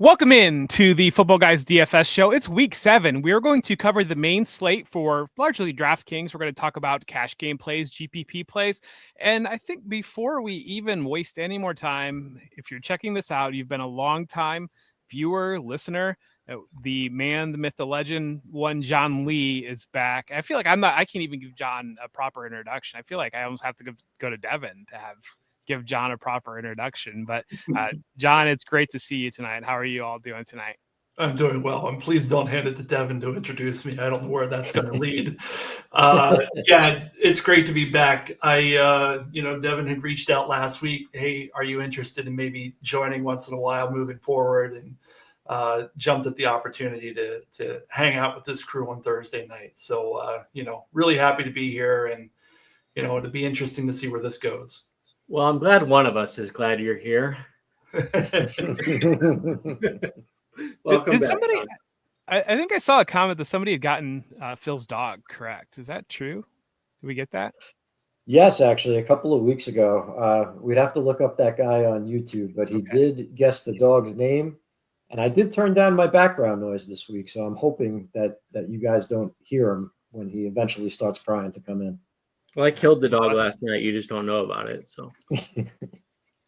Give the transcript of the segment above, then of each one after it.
Welcome in to the Footballguys DFS Show. It's week 7. We are going to cover the main slate for largely DraftKings. We're going to talk about cash game plays, GPP plays. And I think before we even waste any more time, if you're checking this out, you've been a long time viewer, listener. The man, the myth, the legend, one John Lee is back. I feel like I can't even give John a proper introduction. I feel like I almost have to go to Devin to give John a proper introduction. But John, it's great to see you tonight. How are you all doing tonight? I'm doing well. And please don't hand it to Devin to introduce me. I don't know where that's going to lead. Yeah, it's great to be back. Devin had reached out last week. Hey, are you interested in maybe joining once in a while moving forward? And jumped at the opportunity to hang out with this crew on Thursday night. So, really happy to be here, and, it'll be interesting to see where this goes. Well, I'm glad one of us is glad you're here. Welcome back, somebody? I think I saw a comment that somebody had gotten Phil's dog correct. Is that true? Did we get that? Yes, actually, a couple of weeks ago. We'd have to look up that guy on YouTube, but he did guess the dog's name. And I did turn down my background noise this week, so I'm hoping that you guys don't hear him when he eventually starts trying to come in. Well, I killed the dog last night. You just don't know about it, so.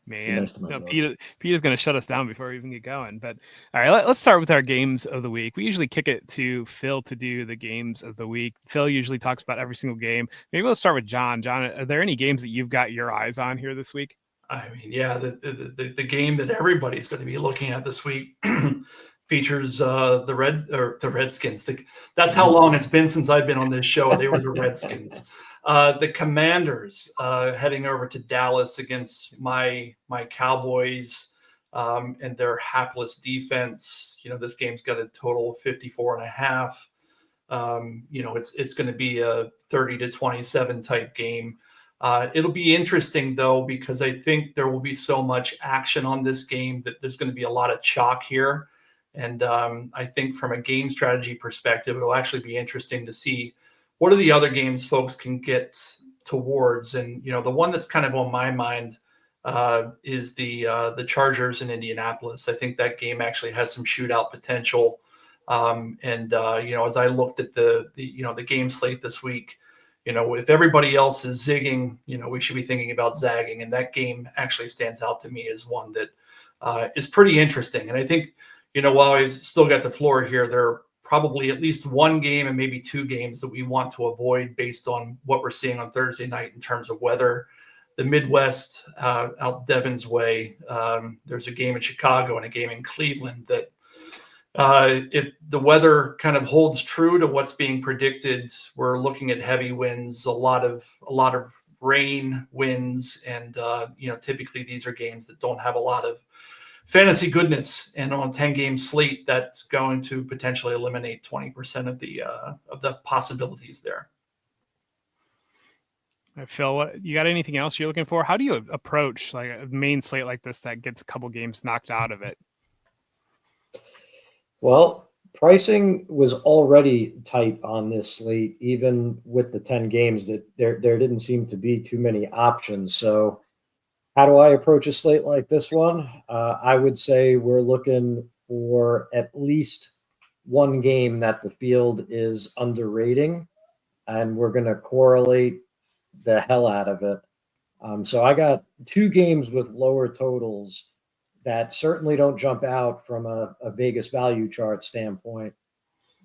Man, Pete is going to shut us down before we even get going. But all right, let's start with our games of the week. We usually kick it to Phil to do the games of the week. Phil usually talks about every single game. Maybe we'll start with John. John, are there any games that you've got your eyes on here this week? I mean, yeah, the game that everybody's going to be looking at this week features the Redskins. That's how long it's been since I've been on this show. They were the Redskins. The Commanders heading over to Dallas against my Cowboys and their hapless defense. This game's got a total of 54.5. It's going to be a 30-27 type game. It'll be interesting, though, because I think there will be so much action on this game that there's going to be a lot of chalk here. And I think from a game strategy perspective, it'll actually be interesting to see what are the other games folks can get towards. And, the one that's kind of on my mind is the Chargers in Indianapolis. I think that game actually has some shootout potential. As I looked at the game slate this week, if everybody else is zigging, we should be thinking about zagging. And that game actually stands out to me as one that is pretty interesting. And I think, while I still got the floor here, there are probably at least one game and maybe two games that we want to avoid based on what we're seeing on Thursday night in terms of weather. The Midwest out Devin's way, there's a game in Chicago and a game in Cleveland that if the weather kind of holds true to what's being predicted, we're looking at heavy winds, a lot of rain, winds, and typically these are games that don't have a lot of fantasy goodness. And on a 10-game slate, that's going to potentially eliminate 20% of the possibilities there. Phil, you got anything else you're looking for? How do you approach like a main slate like this that gets a couple games knocked out of it? Well, pricing was already tight on this slate, even with the 10 games that there didn't seem to be too many options. So how do I approach a slate like this one? I would say we're looking for at least one game that the field is underrating, and we're going to correlate the hell out of it. So I got two games with lower totals that certainly don't jump out from a Vegas value chart standpoint.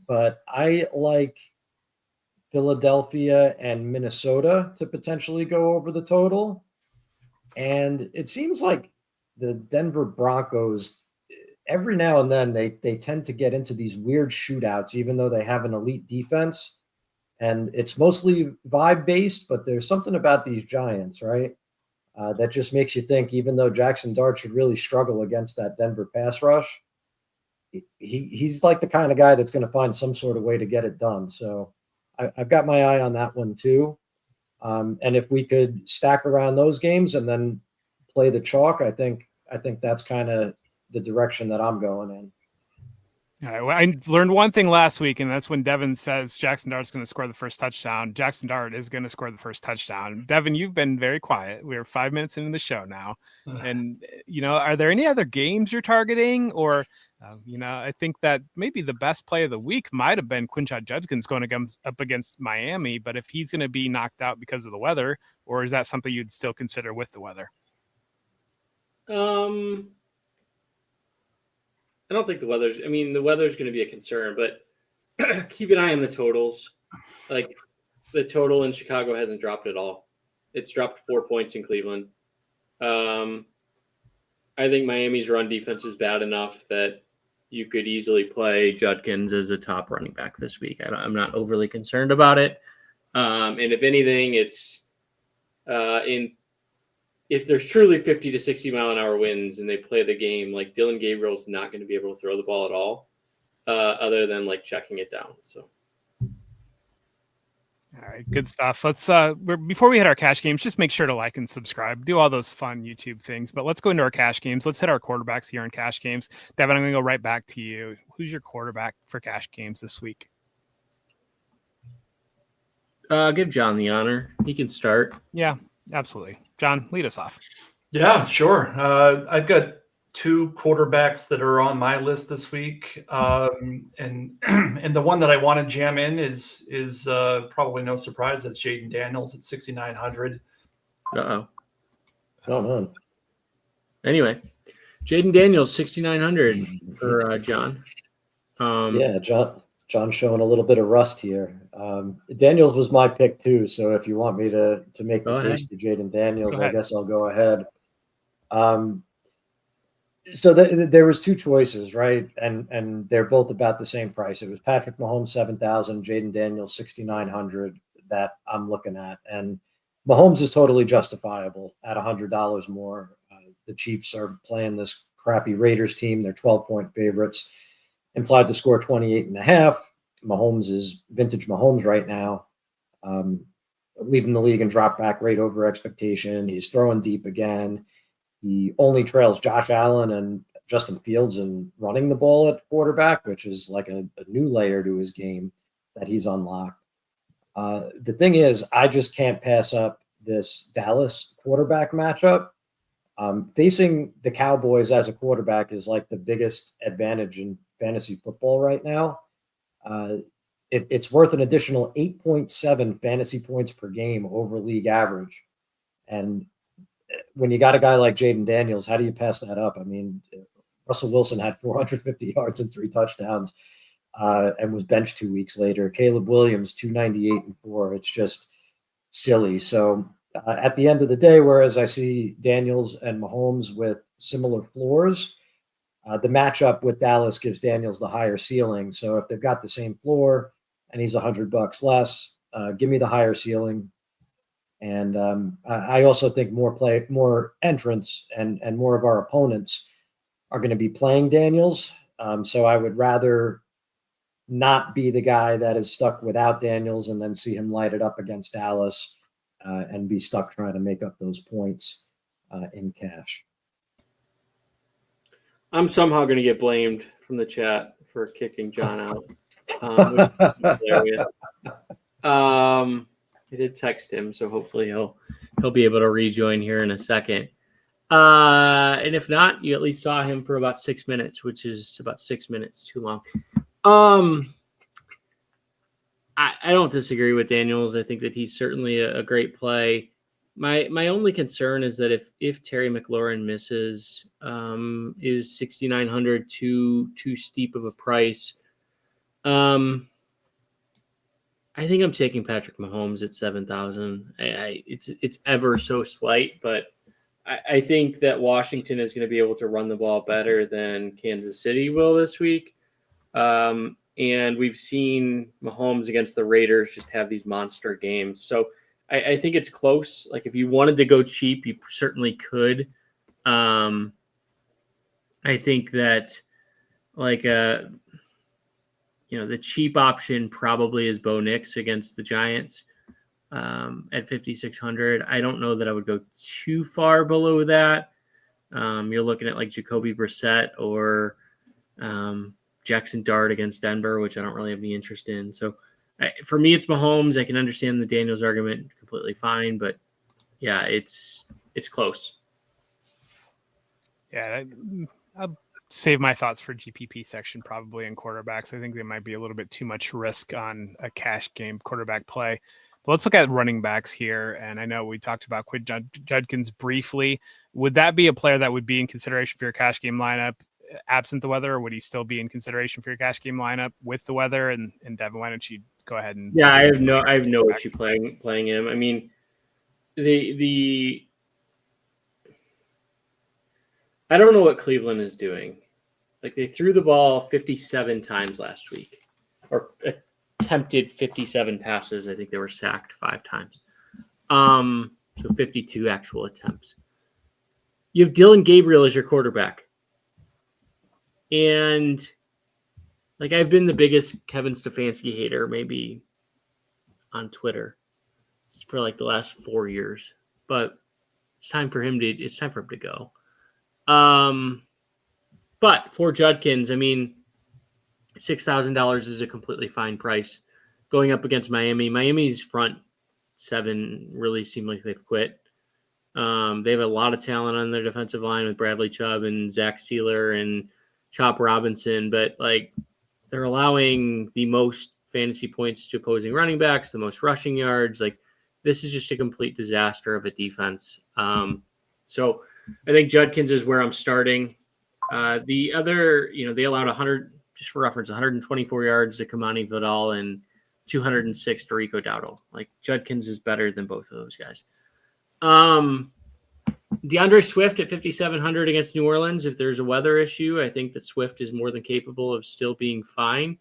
But I like Philadelphia and Minnesota to potentially go over the total. And it seems like the Denver Broncos, every now and then, they tend to get into these weird shootouts, even though they have an elite defense. And it's mostly vibe-based, but there's something about these Giants, right? That just makes you think, even though Jackson Dart should really struggle against that Denver pass rush, he's like the kind of guy that's going to find some sort of way to get it done. So I've got my eye on that one too. And if we could stack around those games and then play the chalk, I think that's kind of the direction that I'm going in. All right. Well, I learned one thing last week, and that's when Devin says Jackson Dart's going to score the first touchdown. Jackson Dart is going to score the first touchdown. Devin, you've been very quiet. We're 5 minutes into the show now. And, are there any other games you're targeting? Or I think that maybe the best play of the week might have been Quinshot Judkins going up against Miami, but if he's going to be knocked out because of the weather, or is that something you'd still consider with the weather? I don't think the weather's going to be a concern, but keep an eye on the totals. Like the total in Chicago hasn't dropped at all. It's dropped 4 points in Cleveland. I think Miami's run defense is bad enough that you could easily play Judkins as a top running back this week. I'm not overly concerned about it. And if anything, it's if there's truly 50 to 60 mile an hour winds and they play the game, like Dylan Gabriel's not going to be able to throw the ball at all, other than like checking it down. So. All right, good stuff. Let's before we hit our cash games, just make sure to like and subscribe. Do all those fun YouTube things. But let's go into our cash games. Let's hit our quarterbacks here in cash games. Devin, I'm going to go right back to you. Who's your quarterback for cash games this week? Give John the honor. He can start. Yeah, absolutely. John, lead us off. Yeah, sure. I've got two quarterbacks that are on my list this week, and the one that I want to jam in is probably no surprise. That's Jaden Daniels at 6,900. Oh no. Anyway, Jaden Daniels 6,900 for John. Yeah, John's showing a little bit of rust here. Daniels was my pick too, so if you want me to make the case for Jaden Daniels, I guess I'll go ahead. So there was two choices, right? And they're both about the same price. It was Patrick Mahomes 7,000, Jaden Daniels 6,900 that I'm looking at, and Mahomes is totally justifiable at $100 more. The Chiefs are playing this crappy Raiders team. They're 12-point favorites, implied to score 28.5. Mahomes is vintage Mahomes right now, leading the league in drop back rate over expectation. He's throwing deep again. He only trails Josh Allen and Justin Fields in running the ball at quarterback, which is like a new layer to his game that he's unlocked. The thing is, I just can't pass up this Dallas quarterback matchup. Facing the Cowboys as a quarterback is like the biggest advantage in fantasy football right now. It's worth an additional 8.7 fantasy points per game over league average. And when you got a guy like Jaden Daniels, how do you pass that up? I mean, Russell Wilson had 450 yards and 3 touchdowns and was benched 2 weeks later. Caleb Williams, 298 and 4. It's just silly. So at the end of the day, whereas I see Daniels and Mahomes with similar floors, the matchup with Dallas gives Daniels the higher ceiling. So if they've got the same floor and he's $100 less, give me the higher ceiling. And I also think more entrants and more of our opponents are going to be playing Daniels. So I would rather not be the guy that is stuck without Daniels and then see him light it up against Dallas and be stuck trying to make up those points in cash. I'm somehow going to get blamed from the chat for kicking John out, which is hilarious. I did text him, so hopefully he'll be able to rejoin here in a second. And if not, you at least saw him for about 6 minutes, which is about 6 minutes too long. I don't disagree with Daniels. I think that he's certainly a great play. My only concern is that if Terry McLaurin misses, is 6,900 too steep of a price? I think I'm taking Patrick Mahomes at 7,000. It's ever so slight, but I think that Washington is going to be able to run the ball better than Kansas City will this week. And we've seen Mahomes against the Raiders just have these monster games. So I think it's close. Like if you wanted to go cheap, you certainly could. I think that the cheap option probably is Bo Nix against the Giants at 5,600. I don't know that I would go too far below that. You're looking at like Jacoby Brissett or Jackson Dart against Denver, which I don't really have any interest in. So for me, it's Mahomes. I can understand the Daniels argument completely fine, but yeah, it's close. Yeah, save my thoughts for GPP section, probably in quarterbacks. I think they might be a little bit too much risk on a cash game quarterback play. But let's look at running backs here. And I know we talked about Quinn Judkins briefly. Would that be a player that would be in consideration for your cash game lineup absent the weather, or would he still be in consideration for your cash game lineup with the weather? And Devin, why don't you go ahead and I have no issue playing him. I mean, I don't know what Cleveland is doing. Like, they threw the ball 57 times last week, or attempted 57 passes. I think they were sacked 5 times. So 52 actual attempts. You have Dylan Gabriel as your quarterback. And like, I've been the biggest Kevin Stefanski hater maybe on Twitter for like the last 4 years, but it's time for him to go. But for Judkins, I mean, $6,000 is a completely fine price going up against Miami. Miami's front 7 really seem like they've quit. They have a lot of talent on their defensive line with Bradley Chubb and Zach Steeler and Chop Robinson, but like, they're allowing the most fantasy points to opposing running backs, the most rushing yards. Like, this is just a complete disaster of a defense. So I think Judkins is where I'm starting. The other, they allowed 100, just for reference, 124 yards to Kamani Vidal and 206 to Rico Dowdle. Like, Judkins is better than both of those guys. DeAndre Swift at 5,700 against New Orleans. If there's a weather issue, I think that Swift is more than capable of still being fine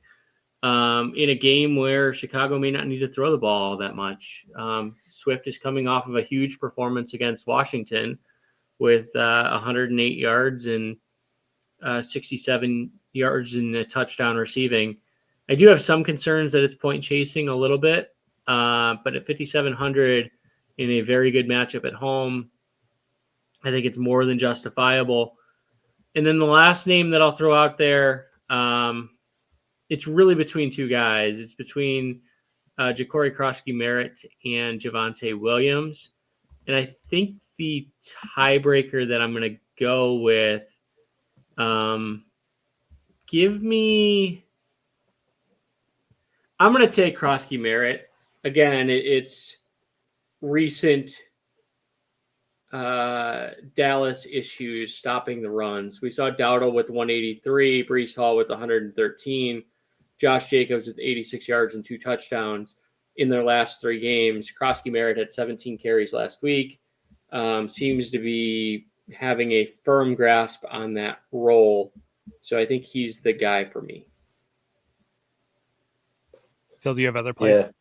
in a game where Chicago may not need to throw the ball that much. Swift is coming off of a huge performance against Washington with 108 yards and 67 yards and a touchdown receiving. I do have some concerns that it's point chasing a little bit, but at 5,700 in a very good matchup at home, I think it's more than justifiable. And then the last name that I'll throw out there, it's really between 2 guys. It's between Ja'Cory Krosky-Merritt and Javonte Williams. And I think the tiebreaker that I'm going to go with, I'm going to take Krosky-Merritt. Again, it's recent Dallas issues stopping the runs. We saw Dowdle with 183, Breece Hall with 113, Josh Jacobs with 86 yards and 2 touchdowns in their last 3 games. Krosky-Merritt had 17 carries last week. Seems to be having a firm grasp on that role. So I think he's the guy for me. Phil, do you have other plays? Yeah,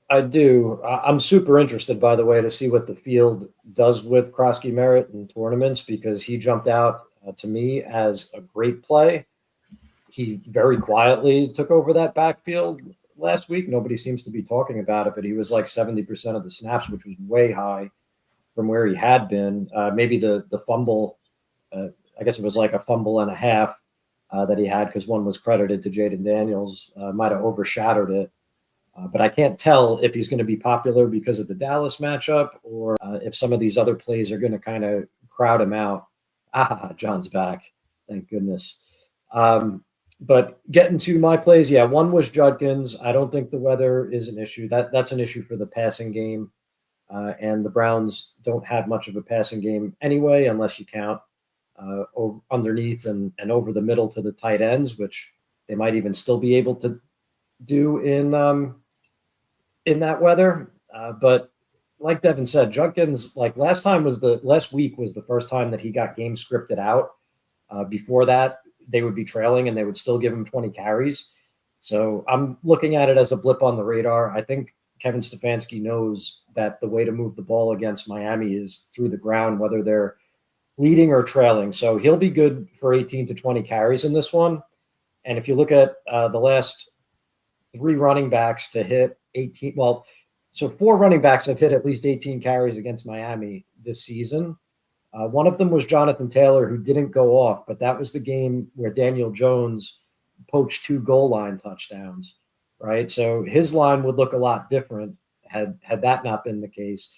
I do. I'm super interested, by the way, to see what the field does with Krosky-Merritt in tournaments, because he jumped out to me as a great play. He very quietly took over that backfield last week. Nobody seems to be talking about it, but he was like 70% of the snaps, which was way high from where he had been. Maybe the fumble, I guess it was like a fumble and a half that he had, because one was credited to Jaden Daniels, might have overshadowed it. But I can't tell if he's going to be popular because of the Dallas matchup, or if some of these other plays are going to kind of crowd him out. John's back. Thank goodness. But getting to my plays, one was Judkins. I don't think the weather is an issue. That's an issue for the passing game. And the Browns don't have much of a passing game anyway, unless you count underneath and over the middle to the tight ends, which they might even still be able to do in that weather. But like Devin said, Judkins, like last week was the first time that he got game scripted out. Before that, they would be trailing and they would still give him 20 carries. So I'm looking at it as a blip on the radar. I think Kevin Stefanski knows that the way to move the ball against Miami is through the ground, whether they're leading or trailing. So he'll be good for 18 to 20 carries in this one. And if you look at the last 3 running backs to hit 18, so 4 running backs have hit at least 18 carries against Miami this season. One of them was Jonathan Taylor, who didn't go off, but that was the game where Daniel Jones poached 2 goal line touchdowns, right? So his line would look a lot different had that not been the case.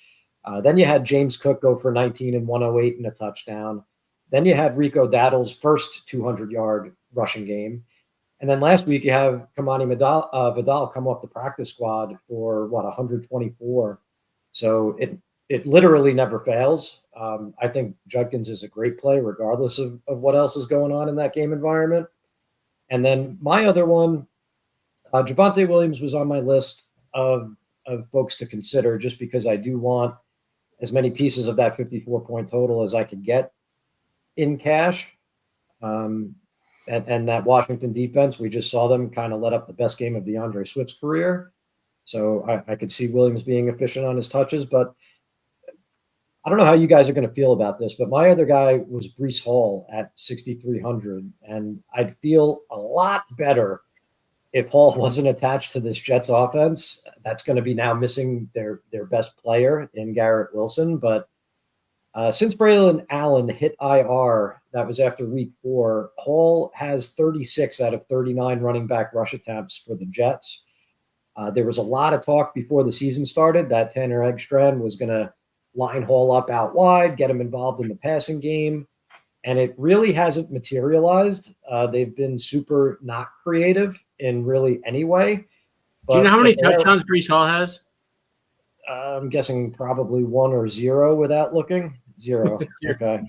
Then you had James Cook go for 19 and 108 and a touchdown. Then you had Rico Dattle's first 200-yard rushing game. And then last week you have Kamani Vidal come off the practice squad for 124. So it literally never fails. I think Judkins is a great play regardless of what else is going on in that game environment. And then my other one, Javonte Williams was on my list of folks to consider just because I do want as many pieces of that 54-point total as I could get in cash. And that Washington defense, we just saw them kind of let up the best game of DeAndre Swift's career. So I could see Williams being efficient on his touches, but I don't know how you guys are going to feel about this, but my other guy was Breece Hall at 6,300, and I'd feel a lot better if Hall wasn't attached to this Jets offense. That's going to be now missing their best player in Garrett Wilson, but since Braylon Allen hit IR, that was after week 4, Hall has 36 out of 39 running back rush attempts for the Jets. There was a lot of talk before the season started that Tanner Eggstrand was going to line Hall up out wide, get him involved in the passing game, and it really hasn't materialized. They've been super not creative in really any way. Do you know how many touchdowns Breece Hall has? I'm guessing probably 1 or 0 without looking. 0. Okay.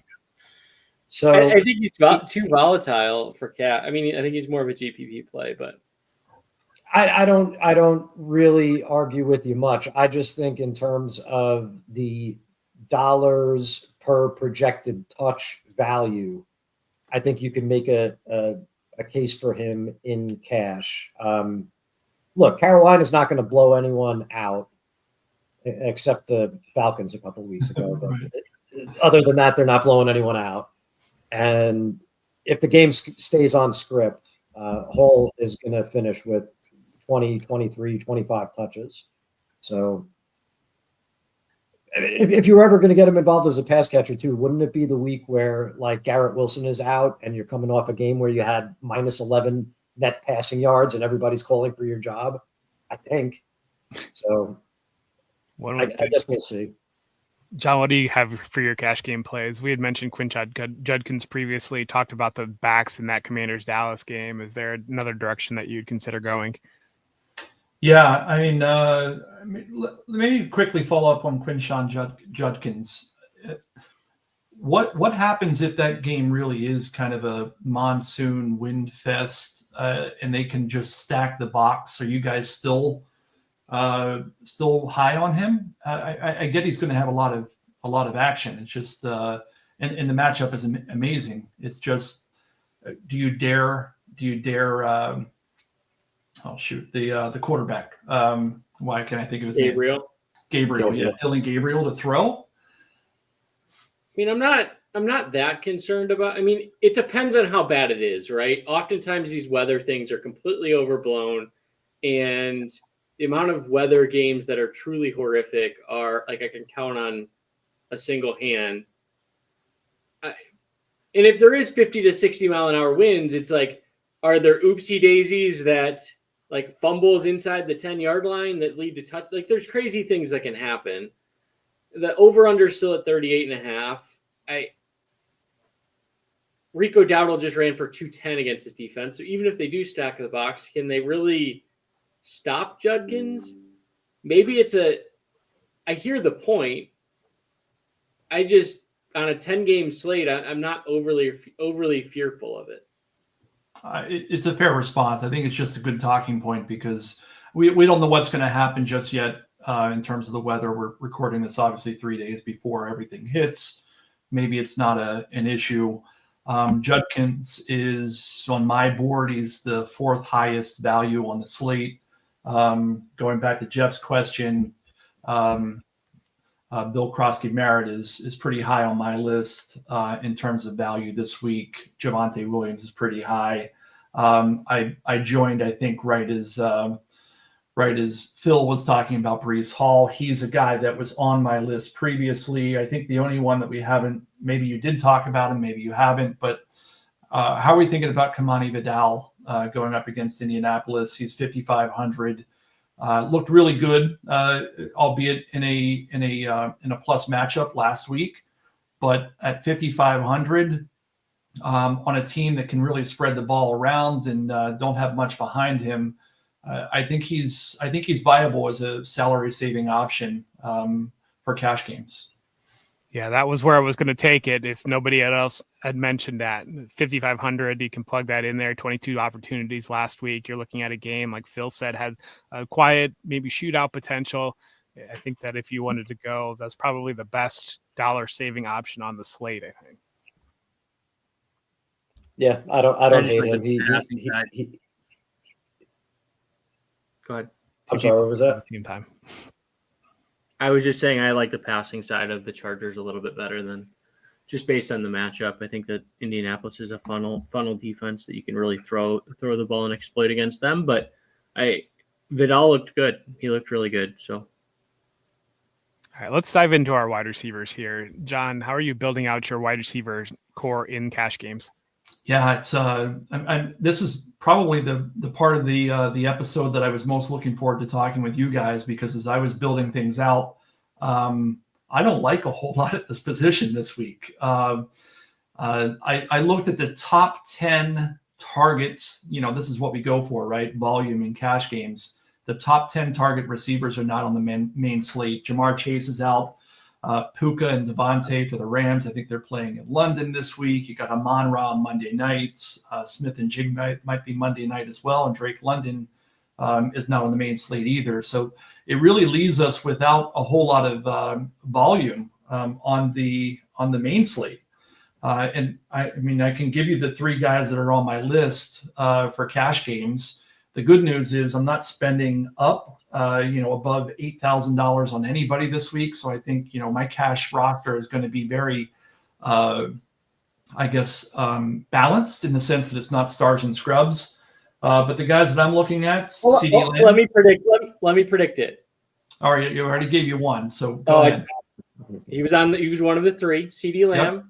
So I think he's too volatile for Cat. I mean, I think he's more of a GPP play, but I don't really argue with you much. I just think in terms of the dollars per projected touch value, I think you can make a case for him in cash. Look, Carolina's not going to blow anyone out except the Falcons a couple of weeks ago. But other than that, they're not blowing anyone out. And if the game stays on script, Hall is going to finish with 20, 23, 25 touches. So if you're ever going to get him involved as a pass catcher too, wouldn't it be the week where like Garrett Wilson is out and you're coming off a game where you had minus 11 net passing yards and everybody's calling for your job? I think so. I guess we'll see. John, what do you have for your cash game plays? We had mentioned Quinn Judkins previously, talked about the backs in that Commanders Dallas game. Is there another direction that you'd consider going? Yeah, I mean, let me quickly follow up on Quinshon Judkins. What happens if that game really is kind of a monsoon wind fest and they can just stack the box? Are you guys still high on him? I get he's going to have a lot of action. It's just and the matchup is amazing. It's just do you dare the quarterback, why can't I think of his name? Gabriel, yeah, Dylan Gabriel to throw. I mean, I'm not that concerned about. I mean, it depends on how bad it is, right? Oftentimes these weather things are completely overblown, and the amount of weather games that are truly horrific are like I can count on a single hand. And if there is 50 to 60 mile an hour winds, it's like, are there oopsie daisies that like fumbles inside the 10-yard line that lead to touch? Like there's crazy things that can happen. The over-under still at 38.5. Rico Dowdle just ran for 210 against this defense. So even if they do stack the box, can they really stop Judkins? Maybe I hear the point. I just, on a 10-game slate, I'm not overly fearful of it. It's a fair response. I think it's just a good talking point because we don't know what's going to happen just yet in terms of the weather. We're recording this obviously 3 days before everything hits. Maybe it's not an issue. Judkins is on my board. He's the 4th highest value on the slate. Going back to Jeff's question, Bill Krosky-Merritt is pretty high on my list in terms of value this week. Javonte Williams is pretty high. I joined, I think, right as Phil was talking about Breece Hall. He's a guy that was on my list previously. I think the only one that we haven't, maybe you did talk about him, maybe you haven't, but how are we thinking about Kamani Vidal going up against Indianapolis? He's 5,500. Looked really good, albeit in a plus matchup last week. But at 5,500, on a team that can really spread the ball around and don't have much behind him. I think he's viable as a salary saving option for cash games. Yeah, that was where I was going to take it. If nobody else had mentioned that 5,500, you can plug that in there. 22 opportunities last week. You're looking at a game, like Phil said, has a quiet, maybe shootout potential. I think that if you wanted to go, that's probably the best dollar saving option on the slate, I think. Yeah, I don't just hate like him. the He Go ahead. I'm sorry, what was that? Team time. I was just saying I like the passing side of the Chargers a little bit better than just based on the matchup. I think that Indianapolis is a funnel defense that you can really throw the ball and exploit against them. But Vidal looked good. He looked really good. So, all right, let's dive into our wide receivers here. John, how are you building out your wide receiver core in cash games? Yeah, it's this is probably the part of the episode that I was most looking forward to talking with you guys, because as I was building things out, I don't like a whole lot at this position this week. I looked at the top 10 targets. This is what we go for, right? Volume in cash games. The top 10 target receivers are not on the main slate. Jamar Chase is out. Puka and Devontae for the Rams. I think they're playing in London this week. You got Amon-Ra on Monday nights. Smith and Jig might be Monday night as well. And Drake London is not on the main slate either. So it really leaves us without a whole lot of volume on the main slate. And I can give you the three guys that are on my list for cash games. The good news is I'm not spending up above $8,000 on anybody this week. So I think, my cash roster is going to be very, balanced in the sense that it's not stars and scrubs. But the guys that I'm looking at, CD Lamb. Let me predict it. All right, you already gave you one, so go ahead. He was one of the three. CD Lamb, Yep.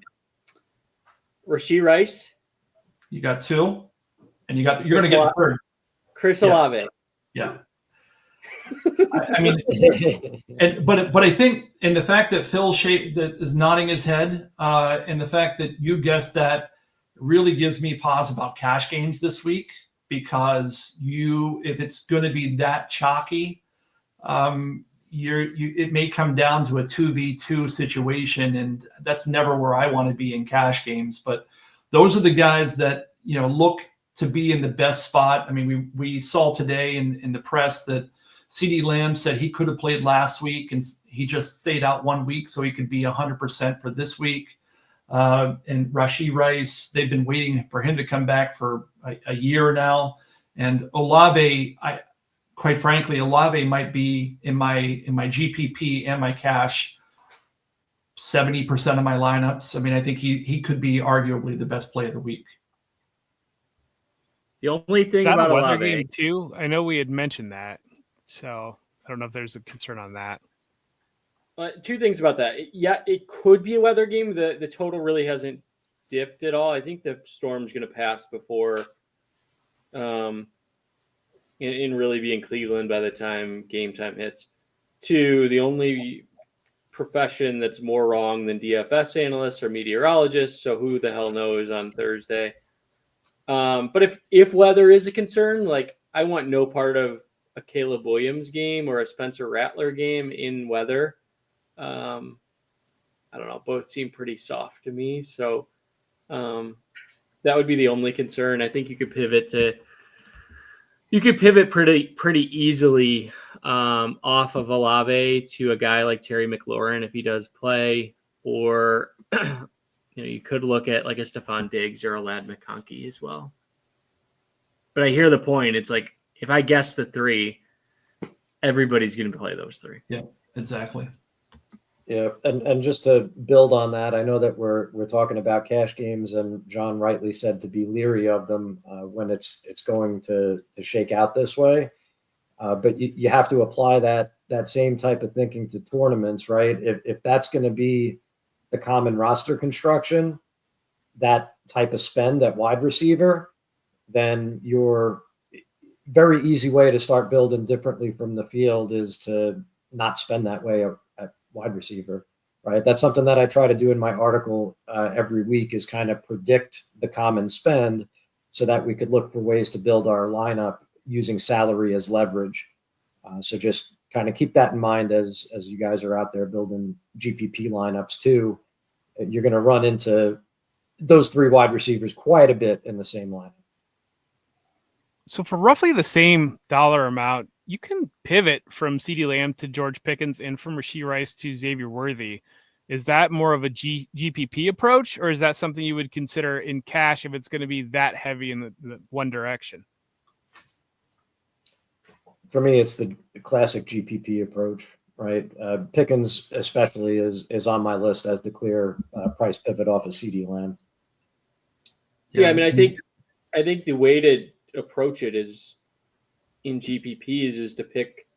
Rashee Rice. You got two, and you're going to get the third. Chris Olave. Yeah. But I think in the fact that Phil that is nodding his head, and the fact that you guessed that really gives me pause about cash games this week, because if it's going to be that chalky, it may come down to a 2v2 situation, and that's never where I want to be in cash games. But those are the guys that look to be in the best spot. I mean, we saw today in the press that CD Lamb said he could have played last week, and he just stayed out 1 week so he could be 100% for this week. And Rashee Rice, they've been waiting for him to come back for a year now. And Olave, quite frankly, Olave might be in my GPP and my cash 70% of my lineups. I mean, I think he could be arguably the best play of the week. The only thing about Olave too, I know we had mentioned that. So I don't know if there's a concern on that. Two things about that. Yeah, it could be a weather game. The total really hasn't dipped at all. I think the storm's going to pass before in really be in Cleveland by the time game time hits. Two, the only profession that's more wrong than DFS analysts or meteorologists, so who the hell knows on Thursday. But if weather is a concern, like I want no part of a Caleb Williams game or a Spencer Rattler game in weather. I don't know. Both seem pretty soft to me. So that would be the only concern. I think you could pivot pretty easily off of Olave to a guy like Terry McLaurin if he does play, or you could look at like a Stephon Diggs or a Ladd McConkey as well. But I hear the point. It's like, if I guess the three, everybody's going to play those three. Yeah, exactly. Yeah, and just to build on that, I know that we're talking about cash games, and John rightly said to be leery of them when it's going to shake out this way. But you have to apply that same type of thinking to tournaments, right? If that's going to be the common roster construction, that type of spend at wide receiver, then your very easy way to start building differently from the field is to not spend that way at wide receiver, right? That's something that I try to do in my article every week, is kind of predict the common spend so that we could look for ways to build our lineup using salary as leverage. So just kind of keep that in mind as you guys are out there building GPP lineups too. You're going to run into those 3 wide receivers quite a bit in the same lineup. So for roughly the same dollar amount, you can pivot from CeeDee Lamb to George Pickens and from Rashee Rice to Xavier Worthy. Is that more of a GPP approach, or is that something you would consider in cash if it's going to be that heavy in the one direction? For me, it's the classic GPP approach, right? Pickens especially is on my list as the clear price pivot off of CeeDee Lamb. Yeah, I mean, I think the way to approach it is in GPPs is to pick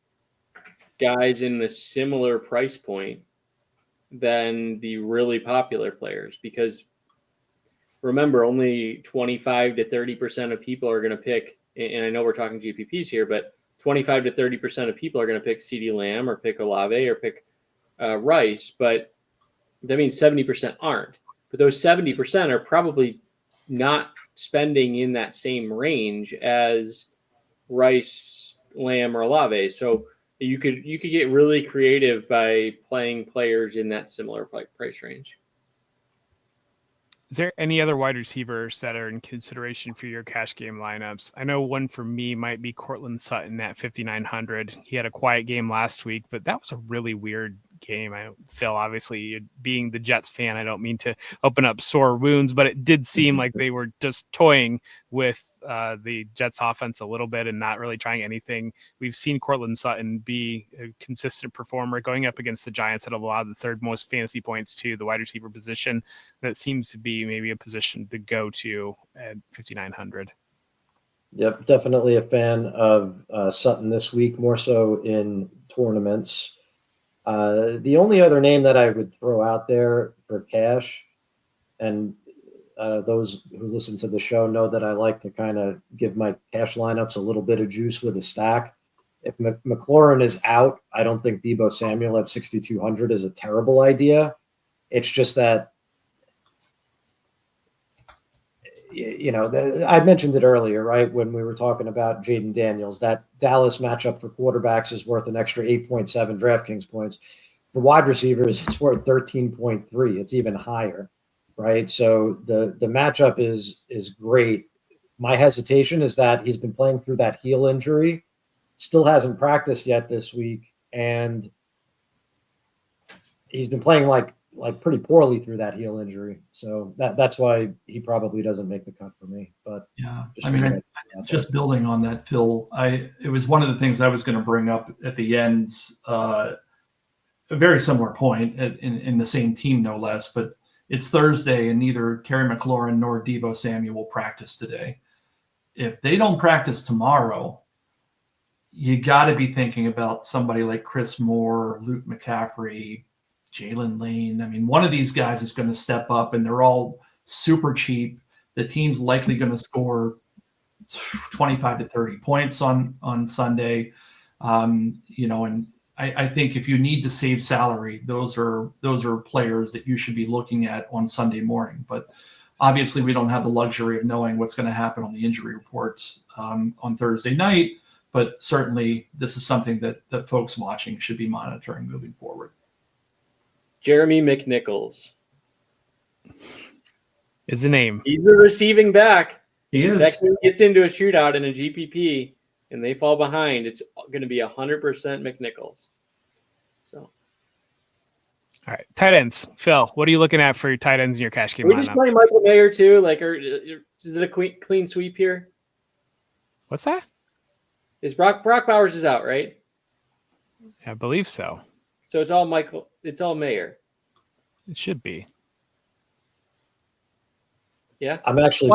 guys in the similar price point than the really popular players, because remember, only 25 to 30% of people are going to pick, and I know we're talking GPPs here, but 25 to 30% of people are going to pick CeeDee Lamb or pick Olave or pick Rice, but that means 70% aren't. But those 70% are probably not spending in that same range as Rice, Lamb, or Olave. So you could get really creative by playing players in that similar price range. Is there any other wide receivers that are in consideration for your cash game lineups? I know one for me might be Cortland Sutton at 5,900. He had a quiet game last week, but that was a really weird game. Phil, obviously, being the Jets fan, I don't mean to open up sore wounds, but it did seem like they were just toying with the Jets offense a little bit and not really trying anything. We've seen Cortland Sutton be a consistent performer going up against the Giants that have allowed the 3rd most fantasy points to the wide receiver position. That seems to be maybe a position to go to at 5,900. Yep, definitely a fan of Sutton this week, more so in tournaments. The only other name that I would throw out there for cash, and those who listen to the show know that I like to kind of give my cash lineups a little bit of juice with a stack. If McLaurin is out, I don't think Deebo Samuel at 6,200 is a terrible idea. It's just that, I mentioned it earlier, right? When we were talking about Jaden Daniels, that Dallas matchup for quarterbacks is worth an extra 8.7 DraftKings points. For wide receivers, it's worth 13.3. It's even higher, right? So the matchup is great. My hesitation is that he's been playing through that heel injury, still hasn't practiced yet this week, and he's been playing like pretty poorly through that heel injury. So that's why he probably doesn't make the cut for me. But yeah, just building on that, Phil, it was one of the things I was going to bring up at the end, a very similar point in the same team, no less, but it's Thursday and neither Terry McLaurin nor Deebo Samuel will practice today. If they don't practice tomorrow, you got to be thinking about somebody like Chris Moore, Luke McCaffrey, Jalen Lane. I mean, one of these guys is going to step up, and they're all super cheap. The team's likely going to score 25 to 30 points on Sunday. And I think if you need to save salary, those are players that you should be looking at on Sunday morning. But obviously, we don't have the luxury of knowing what's going to happen on the injury reports on Thursday night. But certainly, this is something that folks watching should be monitoring moving forward. Jeremy McNichols is the name. He's the receiving back. He is. That kid gets into a shootout in a GPP and they fall behind. It's going to be 100% McNichols. So, all right, tight ends. Phil, what are you looking at for your tight ends in your cash game lineup? We just play Michael Mayer too. Like, is it a clean sweep here? What's that? Is Brock Bowers is out, right? I believe so. So it's all Michael. It's all Mayer. It should be. Yeah. I'm actually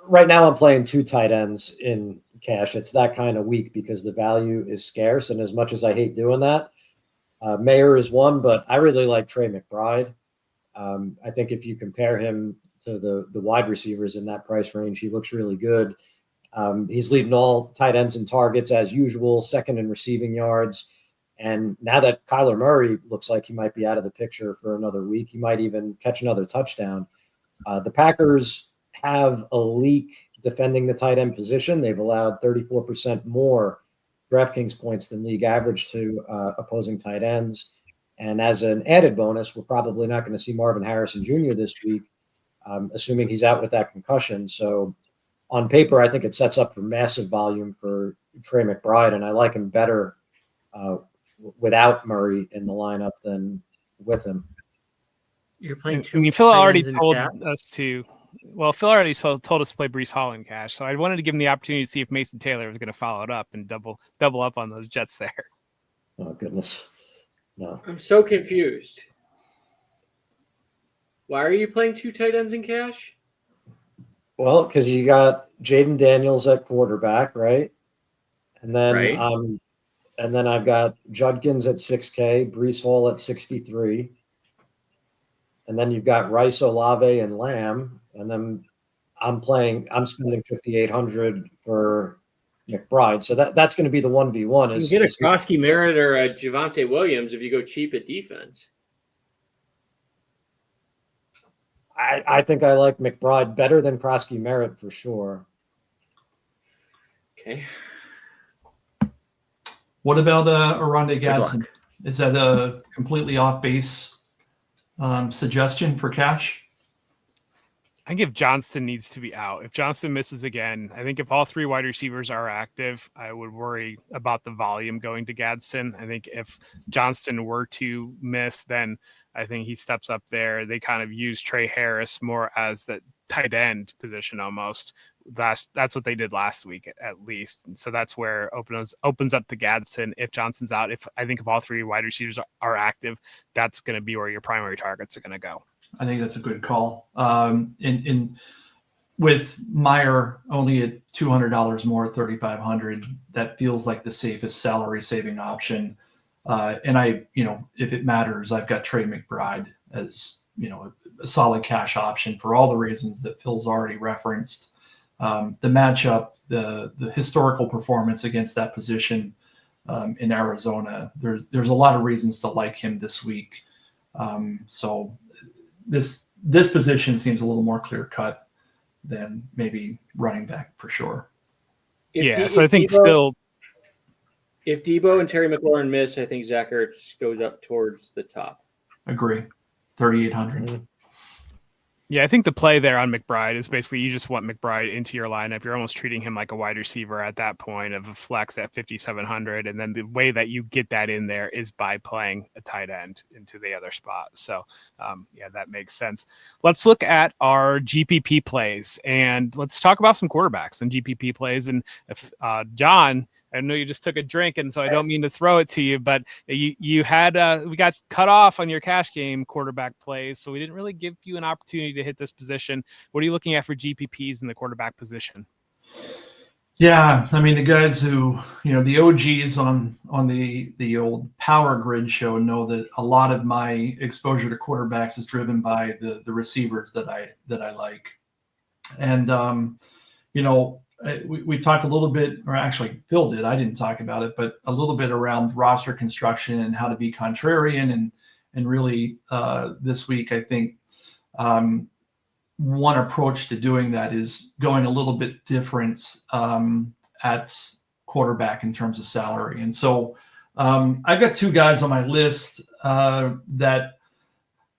right now. I'm playing 2 tight ends in cash. It's that kind of week because the value is scarce, and as much as I hate doing that, Mayer is one, but I really like Trey McBride. I think if you compare him to the wide receivers in that price range, he looks really good. He's leading all tight ends in targets as usual, second in receiving yards. And now that Kyler Murray looks like he might be out of the picture for another week, he might even catch another touchdown. The Packers have a leak defending the tight end position. They've allowed 34% more DraftKings points than league average to opposing tight ends. And as an added bonus, we're probably not going to see Marvin Harrison Jr. this week, assuming he's out with that concussion. So on paper, I think it sets up for massive volume for Trey McBride, and I like him better without Murray in the lineup than with him. You're playing two. I mean, Phil tight already ends in told cap? us to. Well, Phil already told us to play Breece Hall in cash, so I wanted to give him the opportunity to see if Mason Taylor was going to follow it up and double up on those Jets there. Oh, goodness. No. I'm so confused. Why are you playing two tight ends in cash? Well, because you got Jaden Daniels at quarterback, right? And then Right. and then I've got Judkins at 6K, Breece Hall at 63. And then you've got Rice, Olave, and Lamb. And then I'm spending 5,800 for McBride. So that's going to be the 1v1. You can get a Krosky Merritt or a Javonte Williams if you go cheap at defense. I think I like McBride better than Krosky Merritt for sure. Okay. What about Oronde Gadsden? luck. Is that a completely off base suggestion for cash? I think if Johnston needs to be out, if Johnston misses again, I think if all three wide receivers are active, I would worry about the volume going to Gadsden. I think if Johnston were to miss, then I think he steps up there. They kind of use Trey Harris more as the tight end position almost. That's what they did last week at least. And so that's where opens up to Gadsden. If Johnston's out, if all three wide receivers are active, that's going to be where your primary targets are going to go. I think that's a good call. With Meyer only at $200 more, $3,500, that feels like the safest salary saving option. And if it matters, I've got Trey McBride as a solid cash option for all the reasons that Phil's already referenced. The matchup, the historical performance against that position in Arizona. There's a lot of reasons to like him this week. So this position seems a little more clear cut than maybe running back for sure. So I think Phil. If Debo and Terry McLaurin miss, I think Zach Ertz goes up towards the top. Agree. 3,800. Mm-hmm. Yeah, I think the play there on McBride is basically you just want McBride into your lineup. You're almost treating him like a wide receiver at that point of a flex at 5,700. And then the way that you get that in there is by playing a tight end into the other spot. So, that makes sense. Let's look at our GPP plays and let's talk about some quarterbacks and GPP plays. And if John, I know you just took a drink, and so I don't mean to throw it to you, but you had we got cut off on your cash game quarterback plays, so we didn't really give you an opportunity to hit this position. What are you looking at for GPPs in the quarterback position? Yeah, I mean the guys who the OGs on the old Power Grid show know that a lot of my exposure to quarterbacks is driven by the receivers that I like, and we talked a little bit, or actually Phil did, I didn't talk about it, but a little bit around roster construction and how to be contrarian. And really this week, I think one approach to doing that is going a little bit different at quarterback in terms of salary. And so I've got two guys on my list that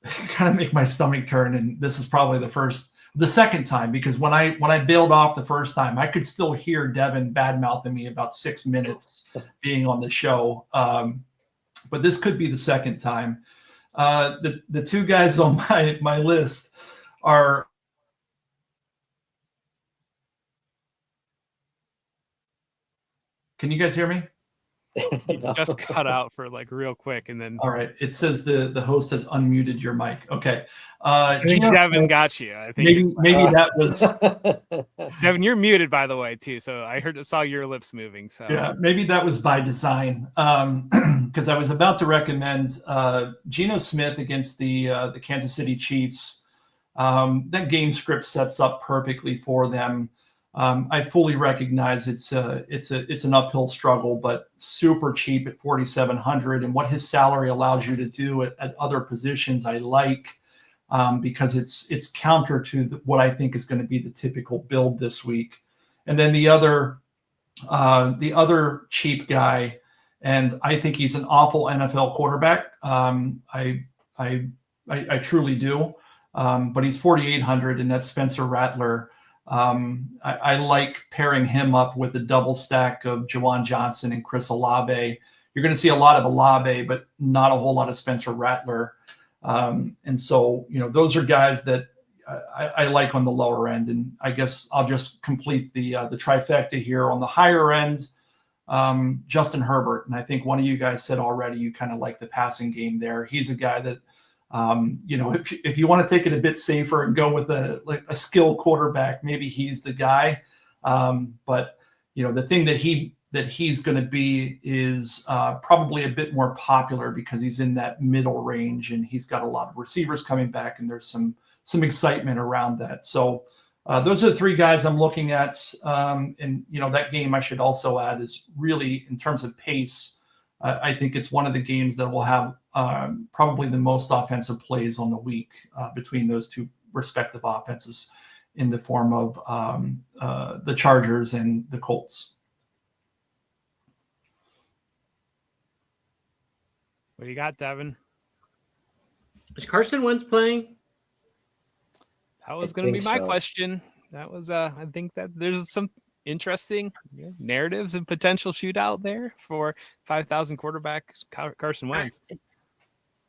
kind of make my stomach turn. And this is probably the second time, because when I bailed off the first time, I could still hear Devin badmouthing me about 6 minutes being on the show. But this could be the second time. The two guys on my list are. Can you guys hear me? Just cut out for real quick, and then all right. It says the host has unmuted your mic. Okay. I think Devin got you. I think maybe that was Devin. You're muted, by the way, too. So I saw your lips moving. So yeah, maybe that was by design. Because I was about to recommend Geno Smith against the Kansas City Chiefs. That game script sets up perfectly for them. I fully recognize it's an uphill struggle, but super cheap at 4,700, and what his salary allows you to do at other positions, I like, because it's counter to what I think is going to be the typical build this week. And then the other cheap guy, and I think he's an awful NFL quarterback. I truly do, but he's 4,800, and that's Spencer Rattler. I like pairing him up with a double stack of Jawan Johnson and Chris Olave. You're going to see a lot of Olave, but not a whole lot of Spencer Rattler. And so, those are guys that I like on the lower end. And I guess I'll just complete the trifecta here. On the higher end, Justin Herbert. And I think one of you guys said already you kind of like the passing game there. He's a guy that, if you want to take it a bit safer and go with a skilled quarterback, maybe he's the guy. But the thing that he's going to be is probably a bit more popular because he's in that middle range and he's got a lot of receivers coming back, and there's some excitement around that. So those are the three guys I'm looking at. And that game I should also add is really, in terms of pace, I think it's one of the games that will have probably the most offensive plays on the week between those two respective offenses in the form of the Chargers and the Colts. What do you got, Devin? Is Carson Wentz playing? That was going to be my question. That was, I think that there's some interesting narratives and potential shootout there for 5,000 quarterback Carson Wentz.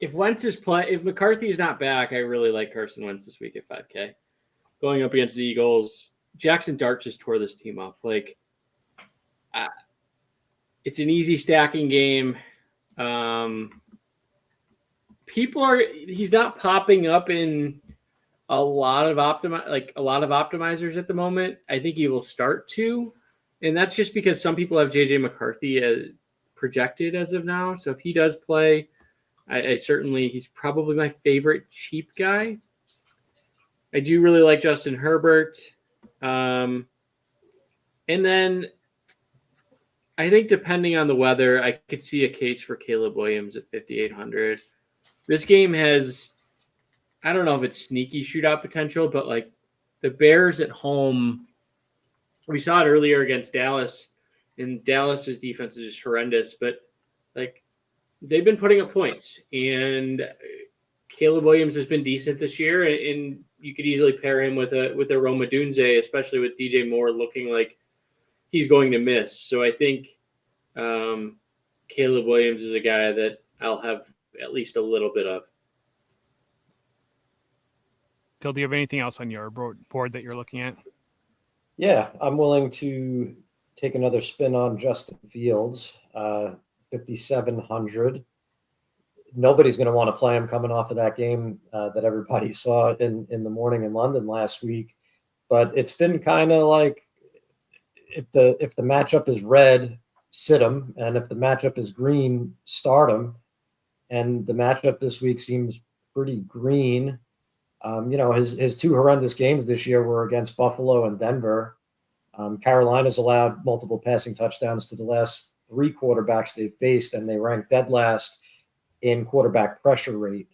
If Wentz is if McCarthy is not back, I really like Carson Wentz this week at 5K. Going up against the Eagles, Jackson Dart just tore this team up. It's an easy stacking game. He's not popping up in a lot of optimizers at the moment. I think he will start to, and that's just because some people have JJ McCarthy as projected as of now. So if he does play, I certainly, he's probably my favorite cheap guy. I do really like Justin Herbert. And then I think depending on the weather, I could see a case for Caleb Williams at 5,800. This game has, I don't know if it's sneaky shootout potential, but the Bears at home, we saw it earlier against Dallas, and Dallas's defense is just horrendous, but they've been putting up points, and Caleb Williams has been decent this year, and you could easily pair him with a Rome Odunze, especially with DJ Moore looking like he's going to miss. So I think Caleb Williams is a guy that I'll have at least a little bit of. Phil, do you have anything else on your board that you're looking at? Yeah, I'm willing to take another spin on Justin Fields, 5,700. Nobody's going to want to play him coming off of that game that everybody saw in the morning in London last week. But it's been kind of like, if the matchup is red, sit him, and if the matchup is green, start him. And the matchup this week seems pretty green. His two horrendous games this year were against Buffalo and Denver. Carolina's allowed multiple passing touchdowns to the last three quarterbacks they've faced, and they rank dead last in quarterback pressure rate.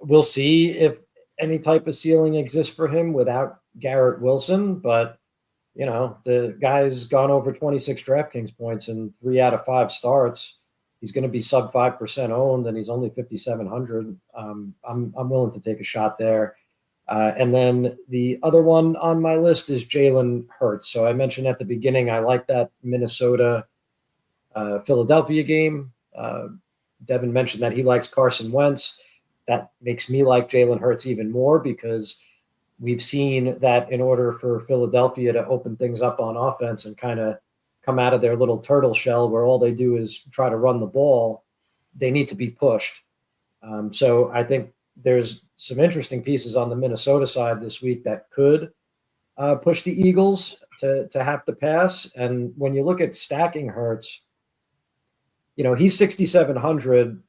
We'll see if any type of ceiling exists for him without Garrett Wilson, but the guy's gone over 26 DraftKings points in 3 out of 5 starts. He's going to be sub 5% owned, and he's only 5,700. I'm willing to take a shot there. And then the other one on my list is Jalen Hurts. So I mentioned at the beginning, I like that Minnesota Philadelphia game. Devin mentioned that he likes Carson Wentz. That makes me like Jalen Hurts even more, because we've seen that in order for Philadelphia to open things up on offense and kind of come out of their little turtle shell where all they do is try to run the ball, they need to be pushed. So I think there's some interesting pieces on the Minnesota side this week that could push the Eagles to have to pass. And when you look at stacking Hurts, he's 6,700,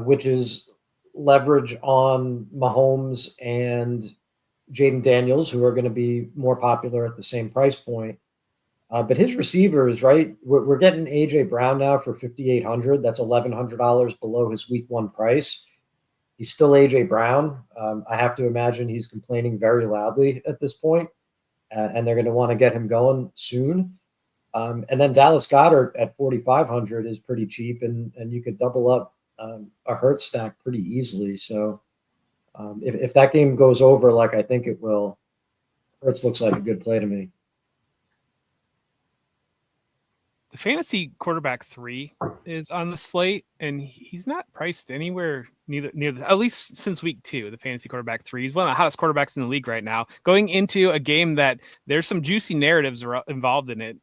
which is leverage on Mahomes and Jaden Daniels, who are going to be more popular at the same price point. But his receivers, right? We're getting AJ Brown now for $5,800. That's $1,100 below his week 1 price. He's still AJ Brown. I have to imagine he's complaining very loudly at this point, and they're going to want to get him going soon. And then Dallas Goedert at 4,500 is pretty cheap, and you could double up a Hurts stack pretty easily. So if that game goes over like I think it will, Hurts looks like a good play to me. The fantasy quarterback 3 is on the slate, and he's not priced anywhere near at least since week 2. The fantasy quarterback 3, he's one of the hottest quarterbacks in the league right now. Going into a game that there's some juicy narratives involved in it.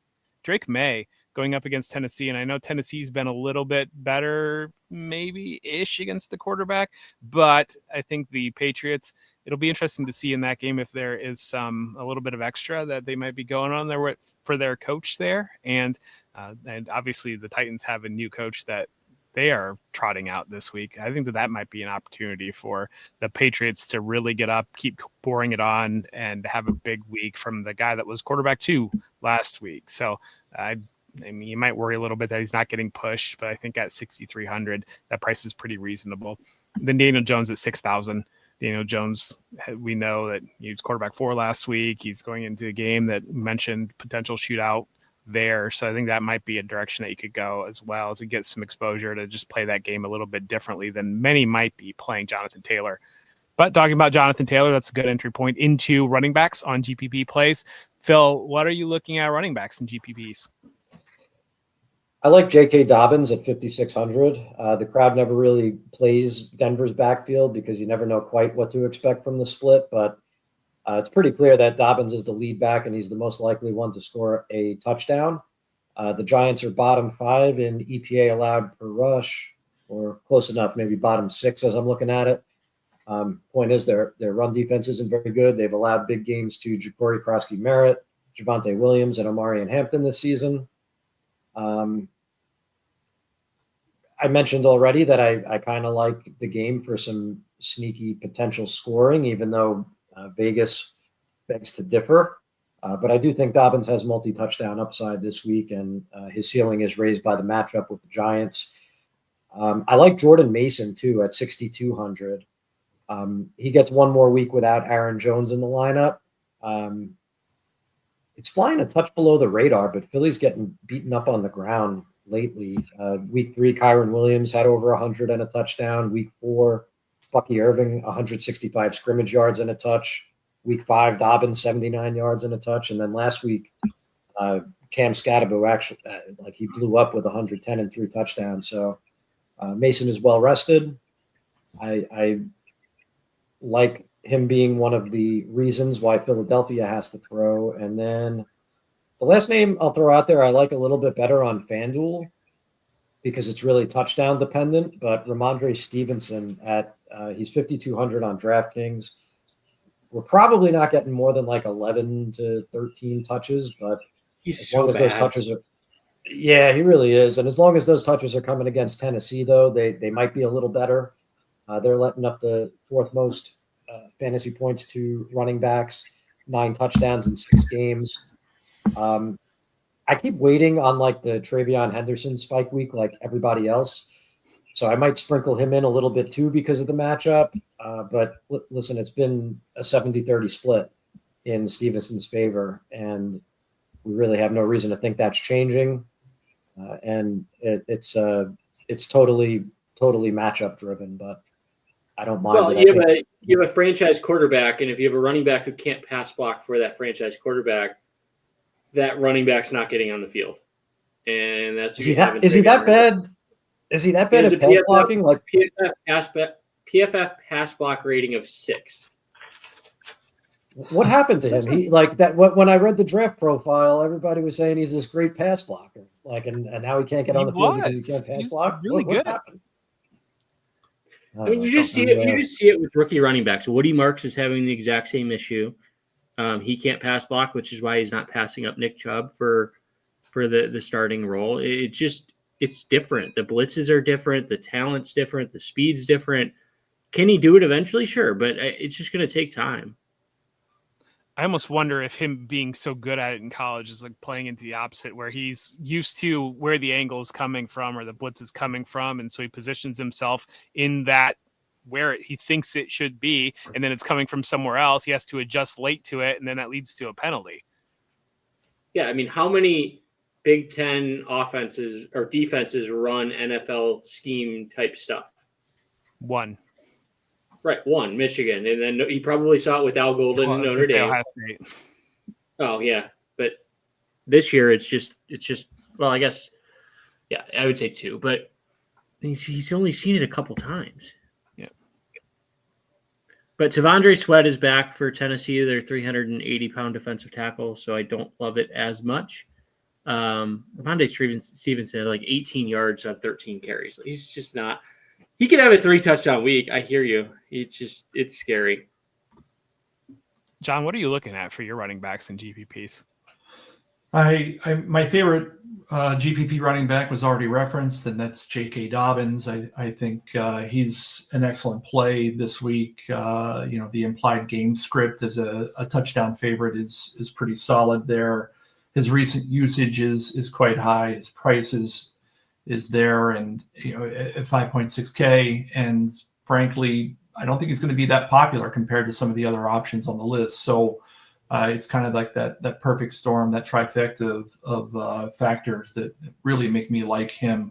Drake May going up against Tennessee, and I know Tennessee's been a little bit better, maybe-ish against the quarterback, but I think the Patriots, it'll be interesting to see in that game if there is a little bit of extra that they might be going on there for their coach there, and obviously the Titans have a new coach that they are trotting out this week. I think that might be an opportunity for the Patriots to really get up, keep pouring it on, and have a big week from the guy that was quarterback 2 last week. So I mean, you might worry a little bit that he's not getting pushed, but I think at 6,300, that price is pretty reasonable. Then Daniel Jones at 6,000. Daniel Jones, we know that he was quarterback 4 last week. He's going into a game that mentioned potential shootout there. So I think that might be a direction that you could go as well to get some exposure to just play that game a little bit differently than many might be playing Jonathan Taylor. But talking about Jonathan Taylor, that's a good entry point into running backs on GPP plays. Phil, what are you looking at running backs in GPPs? I like J.K. Dobbins at 5,600. The crowd never really plays Denver's backfield because you never know quite what to expect from the split, but it's pretty clear that Dobbins is the lead back and he's the most likely one to score a touchdown. The Giants are bottom 5 in EPA allowed per rush, or close enough, maybe bottom 6 as I'm looking at it. Point is their run defense isn't very good. They've allowed big games to Ja'Cory Krosky-Merritt, Javonte Williams, and Omarion Hampton this season. I mentioned already that I kind of like the game for some sneaky potential scoring, even though Vegas begs to differ. But I do think Dobbins has multi-touchdown upside this week, and his ceiling is raised by the matchup with the Giants. I like Jordan Mason, too, at 6,200. He gets one more week without Aaron Jones in the lineup. It's flying a touch below the radar, but Philly's getting beaten up on the ground lately. Week 3, Kyron Williams had over 100 and a touchdown. Week 4, Bucky Irving, 165 scrimmage yards and a touch. Week 5, Dobbins, 79 yards and a touch. And then last week, Cam Scatterbo actually, he blew up with 110 and 3 touchdowns. So Mason is well rested. I like him being one of the reasons why Philadelphia has to throw. And then the last name I'll throw out there, I like a little bit better on FanDuel because it's really touchdown dependent, but Ramondre Stevenson at he's 5,200 on DraftKings. We're probably not getting more than like 11 to 13 touches, but he's so bad. Those touches are, yeah, he really is. And as long as those touches are coming against Tennessee, though, they might be a little better. They're letting up the 4th most fantasy points to running backs, 9 touchdowns in 6 games. I keep waiting on like the Travion Henderson spike week like everybody else. So I might sprinkle him in a little bit too because of the matchup. But listen, it's been a 70-30 split in Stevenson's favor, and we really have no reason to think that's changing. And it's totally matchup driven, but I don't mind. Well, you have a franchise quarterback, and if you have a running back who can't pass block for that franchise quarterback, that running back's not getting on the field, and that's is he that bad? Is he that bad at pass blocking? Like PFF pass block rating of 6. What happened to him? He like that. When I read the draft profile, everybody was saying he's this great pass blocker. Like, and now he can't get on the field because he can't pass block. Really what good. Happened? I mean, you just see it. You just see it with rookie running backs. Woody Marks is having the exact same issue. He can't pass block, which is why he's not passing up Nick Chubb for the starting role. It's different. The blitzes are different. The talent's different. The speed's different. Can he do it eventually? Sure, but it's just going to take time. I almost wonder if him being so good at it in college is like playing into the opposite, where he's used to where the angle is coming from or the blitz is coming from. And so he positions himself in that where he thinks it should be. And then it's coming from somewhere else. He has to adjust late to it. And then that leads to a penalty. Yeah. I mean, how many Big Ten offenses or defenses run NFL scheme type stuff? One. Right, one, Michigan, and then he probably saw it with Al Golden and Notre Dame. Ohio State. Oh yeah, but this year it's just. Well, I guess, yeah, I would say two, but he's only seen it a couple times. Yeah. But Tavondre Sweat is back for Tennessee. They're 380-pound defensive tackle, so I don't love it as much. Ramondre Stevenson had like 18 yards on 13 carries. He's just not. He could have a 3-touchdown week. I hear you. It's scary. John, what are you looking at for your running backs and GPPs? My favorite GPP running back was already referenced, and that's J.K. Dobbins. I think he's an excellent play this week. The implied game script as a touchdown favorite is pretty solid there. His recent usage is quite high. His price is there, and at 5.6K, and frankly, I don't think he's going to be that popular compared to some of the other options on the list. So it's kind of like that perfect storm, that trifecta of factors that really make me like him.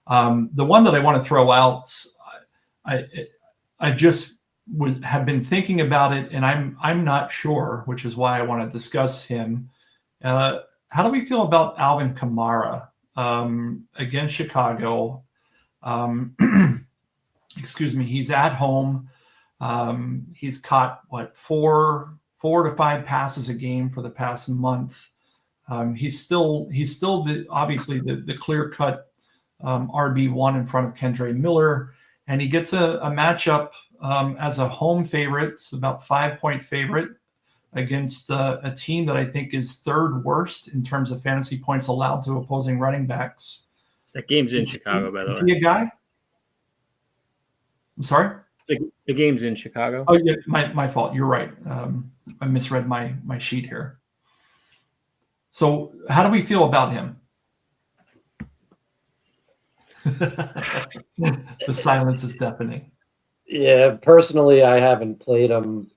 The one that I want to throw out, I just have been thinking about it, and I'm not sure, which is why I want to discuss him. How do we feel about Alvin Kamara? Against Chicago, excuse me, he's at home. He's caught four to five passes a game for the past month. He's still obviously the clear-cut RB1 in front of Kendre Miller, and he gets a matchup as a home favorite. It's about 5-point favorite against a team that I think is third worst in terms of fantasy points allowed to opposing running backs. That game's in Chicago, by the way. Is he a guy? I'm sorry? The game's in Chicago. Oh, yeah, my fault. You're right. I misread my sheet here. So how do we feel about him? The silence is deafening. Yeah, personally, I haven't played him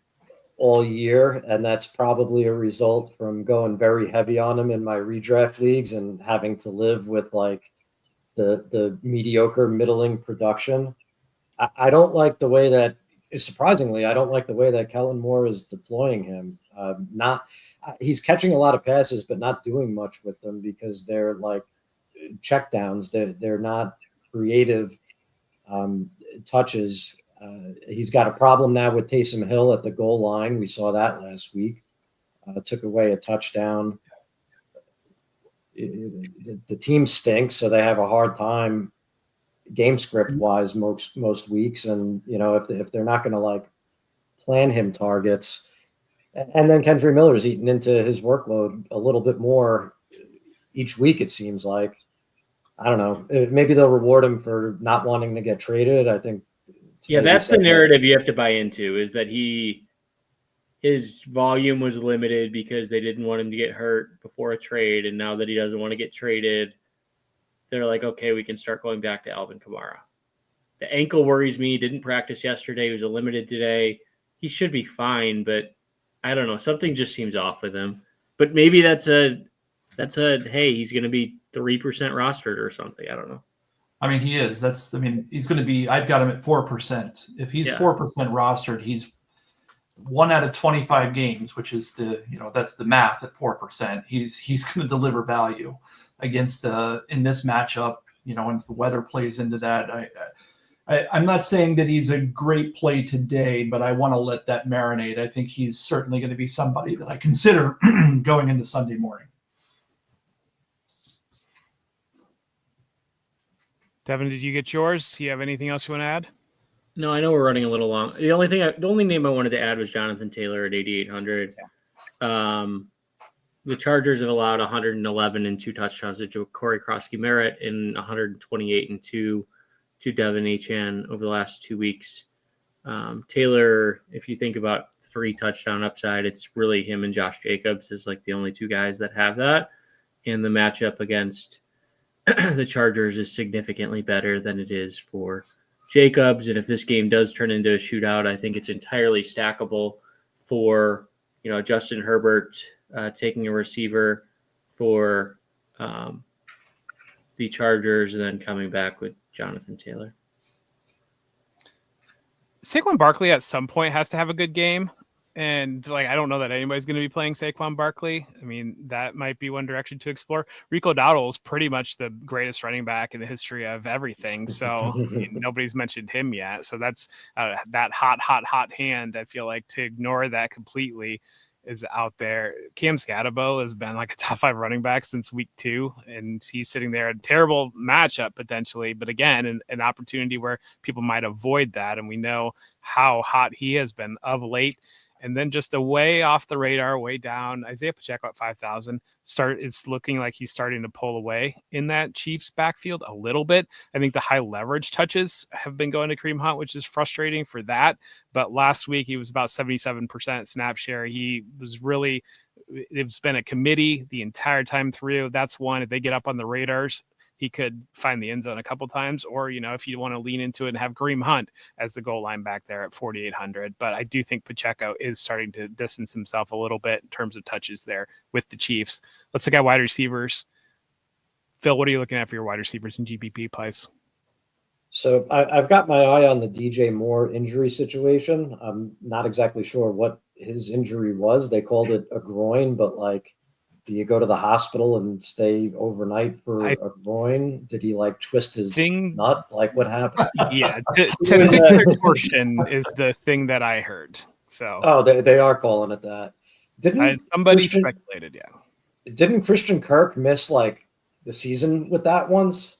all year, and that's probably a result from going very heavy on him in my redraft leagues and having to live with like the mediocre middling production. I don't like the way that, surprisingly, I don't like the way that Kellen Moore is deploying him. He's catching a lot of passes, but not doing much with them because they're like checkdowns. They're not creative touches. He's got a problem now with Taysom Hill at the goal line. We saw that last week. Took away a touchdown. The team stinks, so they have a hard time game script wise most weeks. And if they're not going to like plan him targets, and then Kendre Miller's eating into his workload a little bit more each week, it seems like. I don't know. Maybe they'll reward him for not wanting to get traded. I think. Yeah, that's the narrative you have to buy into, is that his volume was limited because they didn't want him to get hurt before a trade. And now that he doesn't want to get traded, they're like, okay, we can start going back to Alvin Kamara. The ankle worries me. He didn't practice yesterday. He was limited today. He should be fine, but I don't know. Something just seems off with him. But maybe that's a hey, he's going to be 3% rostered or something. I don't know. I mean, he is. He's going to be. I've got him at 4%. If he's 4% rostered, he's 1 out of 25 games, which is that's the math at 4%. He's going to deliver value against in this matchup. And if the weather plays into that, I'm not saying that he's a great play today, but I want to let that marinate. I think he's certainly going to be somebody that I consider going into Sunday morning. Devin, did you get yours? Do you have anything else you want to add? No, I know we're running a little long. The only name I wanted to add was Jonathan Taylor at 8,800. The Chargers have allowed 111 and 2 touchdowns to Corey Krosky-Merritt and 128 and 2 to Devin Achane over the last 2 weeks. Taylor, if you think about 3 touchdown upside. It's really him and Josh Jacobs is like the only 2 guys that have that. And the matchup against the Chargers is significantly better than it is for Jacobs. And if this game does turn into a shootout, I think it's entirely stackable for, Justin Herbert taking a receiver for the Chargers and then coming back with Jonathan Taylor. Saquon Barkley at some point has to have a good game. And I don't know that anybody's going to be playing Saquon Barkley. I mean, that might be one direction to explore. Rico Dowdle is pretty much the greatest running back in the history of everything. So nobody's mentioned him yet. So that's that hot hand. I feel like to ignore that completely is out there. Cam Scatabo has been like a top 5 running back since week 2, and he's sitting there. A terrible matchup potentially, but again, an opportunity where people might avoid that. And we know how hot he has been of late. And then just a way off the radar, way down, Isaiah Pacheco at 5,000 is looking like he's starting to pull away in that Chiefs backfield a little bit. I think the high leverage touches have been going to Kareem Hunt, which is frustrating for that. But last week he was about 77% snap share. It's been a committee the entire time through. That's one. If they get up on the radars, he could find the end zone a couple times, or, if you want to lean into it and have Kareem Hunt as the goal line back there at 4,800. But I do think Pacheco is starting to distance himself a little bit in terms of touches there with the Chiefs. Let's look at wide receivers. Phil, what are you looking at for your wide receivers in GPP plays? So I've got my eye on the DJ Moore injury situation. I'm not exactly sure what his injury was. They called it a groin, but do you go to the hospital and stay overnight for a groin? Did he twist his nut? What happened? Yeah, testicular torsion is the thing that I heard. So they are calling it that. Somebody speculated? Yeah. Didn't Christian Kirk miss the season with that once,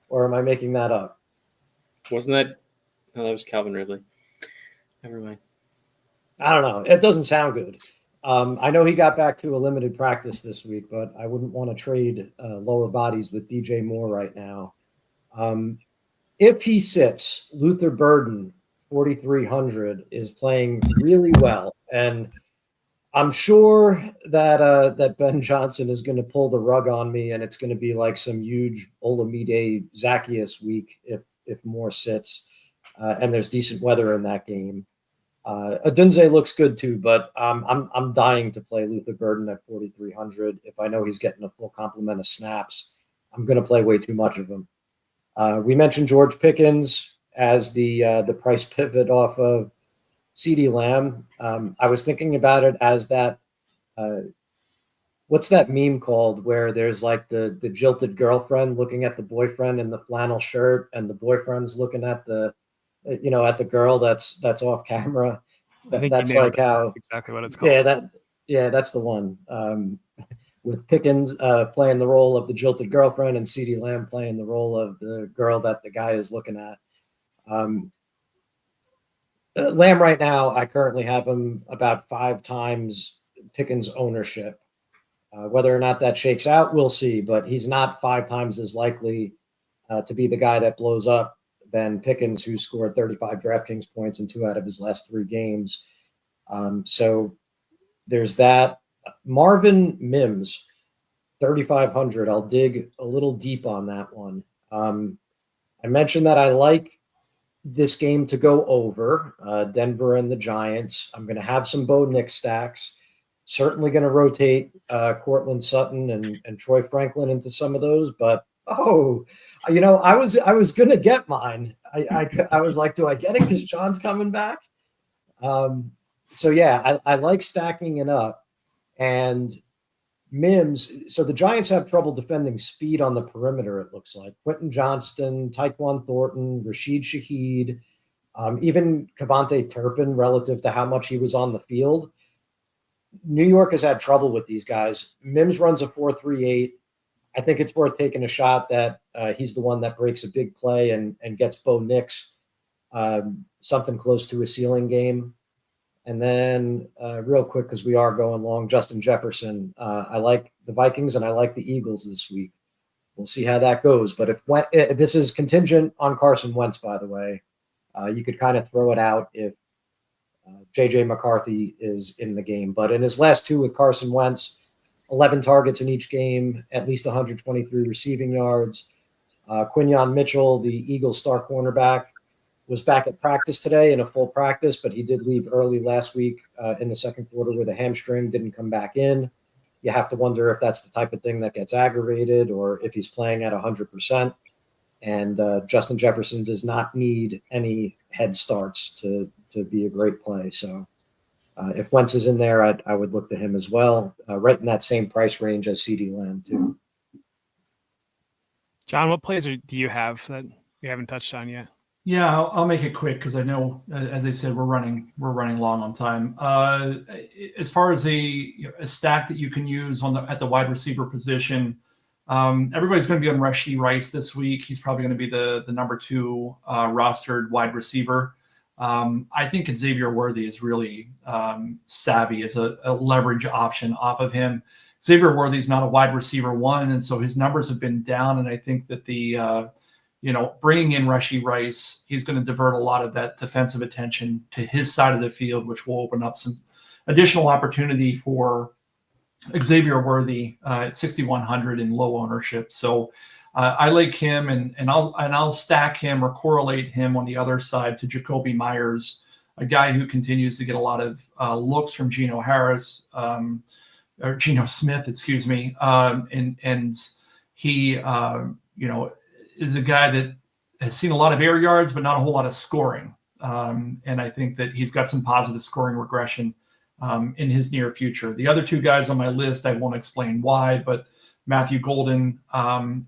or am I making that up? Wasn't that? No, that was Calvin Ridley. Never mind. I don't know. It doesn't sound good. I know he got back to a limited practice this week, but I wouldn't want to trade lower bodies with DJ Moore right now. If he sits, Luther Burden, 4,300, is playing really well. And I'm sure that Ben Johnson is going to pull the rug on me, and it's going to be some huge Olamide Zacchaeus week if Moore sits, and there's decent weather in that game. Adunze looks good too, but I'm dying to play Luther Burden at 4,300. If I know he's getting a full complement of snaps, I'm going to play way too much of him. We mentioned George Pickens as the price pivot off of CeeDee Lamb. I was thinking about it as that. What's that meme called where there's the jilted girlfriend looking at the boyfriend in the flannel shirt, and the boyfriend's looking at the at the girl that's off camera. That's how. That's exactly what it's called. That's the one. With Pickens playing the role of the jilted girlfriend and CeeDee Lamb playing the role of the girl that the guy is looking at. Lamb right now, I currently have him about 5 times Pickens ownership. Whether or not that shakes out, we'll see. But he's not 5 times as likely to be the guy that blows up than Pickens, who scored 35 DraftKings points in 2 out of his last 3 games. So there's that. Marvin Mims, 3,500. I'll dig a little deep on that one. I mentioned that I like this game to go over Denver and the Giants. I'm going to have some Bo Nix stacks. Certainly going to rotate Cortland Sutton and Troy Franklin into some of those, but I was gonna get mine. I was like, do I get it because John's coming back? I like stacking it up. And Mims, so the Giants have trouble defending speed on the perimeter, it looks like. Quentin Johnston, Tyquan Thornton, Rashid Shaheed, even Kavonte Turpin relative to how much he was on the field. New York has had trouble with these guys. Mims runs a 4.38. I think it's worth taking a shot that he's the one that breaks a big play and gets Bo Nix something close to a ceiling game. And then real quick, because we are going long, Justin Jefferson. I like the Vikings and I like the Eagles this week. We'll see how that goes. But if this is contingent on Carson Wentz, by the way, you could kind of throw it out if JJ McCarthy is in the game. But in his last two with Carson Wentz, 11 targets in each game, at least 123 receiving yards. Quinyon Mitchell, the Eagles star cornerback, was back at practice today in a full practice, but he did leave early last week in the second quarter with a hamstring, didn't come back in. You have to wonder if that's the type of thing that gets aggravated or if he's playing at 100%. And Justin Jefferson does not need any head starts to be a great play. So if Wentz is in there, I would look to him as well, right in that same price range as CeeDee Lamb too. John, what plays do you have that we haven't touched on yet? Yeah, I'll make it quick because I know, as I said, we're running long on time. As far as a stack that you can use at the wide receiver position, everybody's going to be on Rashee Rice this week. He's probably going to be the number 2 rostered wide receiver. I think Xavier Worthy is really savvy as a leverage option off of him. Xavier Worthy is not a wide receiver 1, and so his numbers have been down. And I think that bringing in Rashee Rice, he's going to divert a lot of that defensive attention to his side of the field, which will open up some additional opportunity for Xavier Worthy at 6,100 in low ownership. So I like him, and I'll stack him or correlate him on the other side to Jacoby Myers, a guy who continues to get a lot of looks from Geno Smith, excuse me, and he is a guy that has seen a lot of air yards, but not a whole lot of scoring. And I think that he's got some positive scoring regression in his near future. The other 2 guys on my list, I won't explain why, but Matthew Golden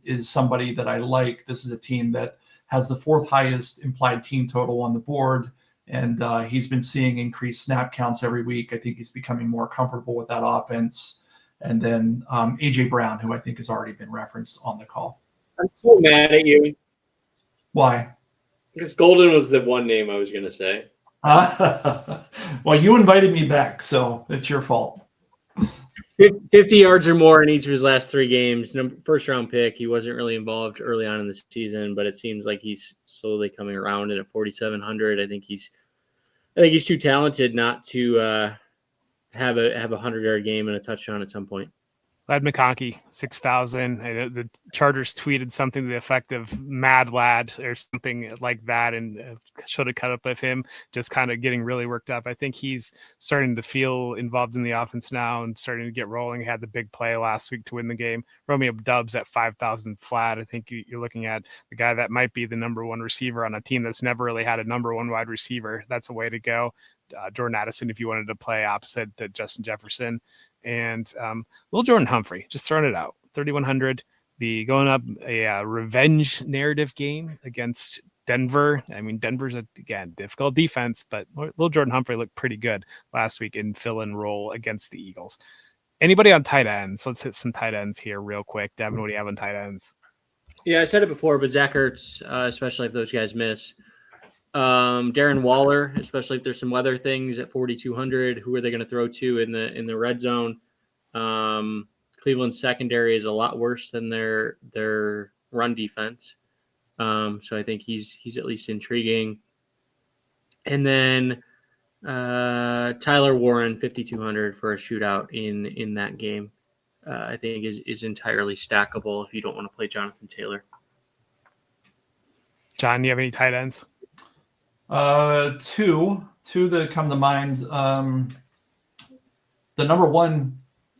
is somebody that I like. This is a team that has the 4th highest implied team total on the board, and he's been seeing increased snap counts every week. I think he's becoming more comfortable with that offense. And then A.J. Brown, who I think has already been referenced on the call. I'm so mad at you. Why? Because Golden was the one name I was going to say. Well, you invited me back, so it's your fault. 50 yards or more in each of his last 3 games. First round pick. He wasn't really involved early on in the season, but it seems like he's slowly coming around. And at 4,700, I think he's too talented not to have a 100-yard game and a touchdown at some point. Lad McConkey, 6,000. The Chargers tweeted something to the effect of "Mad Lad" or something like that, and should have cut up with him. Just kind of getting really worked up. I think he's starting to feel involved in the offense now and starting to get rolling. He had the big play last week to win the game. Romeo Doubs at 5,000 flat. I think you're looking at the guy that might be the number 1 receiver on a team that's never really had a number 1 wide receiver. That's a way to go. Jordan Addison, if you wanted to play opposite to Justin Jefferson. And little Jordan Humphrey, just throwing it out, 3,100. The going up a revenge narrative game against Denver. I mean, Denver's again difficult defense, but little Jordan Humphrey looked pretty good last week in fill-in role against the Eagles. Anybody on tight ends? Let's hit some tight ends here real quick. Devin, what do you have on tight ends? Yeah, I said it before, but Zach Ertz, especially if those guys miss. Darren Waller, especially if there's some weather things at 4,200. Who are they going to throw to in the red zone? Cleveland's secondary is a lot worse than their run defense. So I think he's at least intriguing. And then Tyler Warren, 5,200 for a shootout in that game. I think is entirely stackable if you don't want to play Jonathan Taylor. John, do you have any tight ends? Two that come to mind. The number 1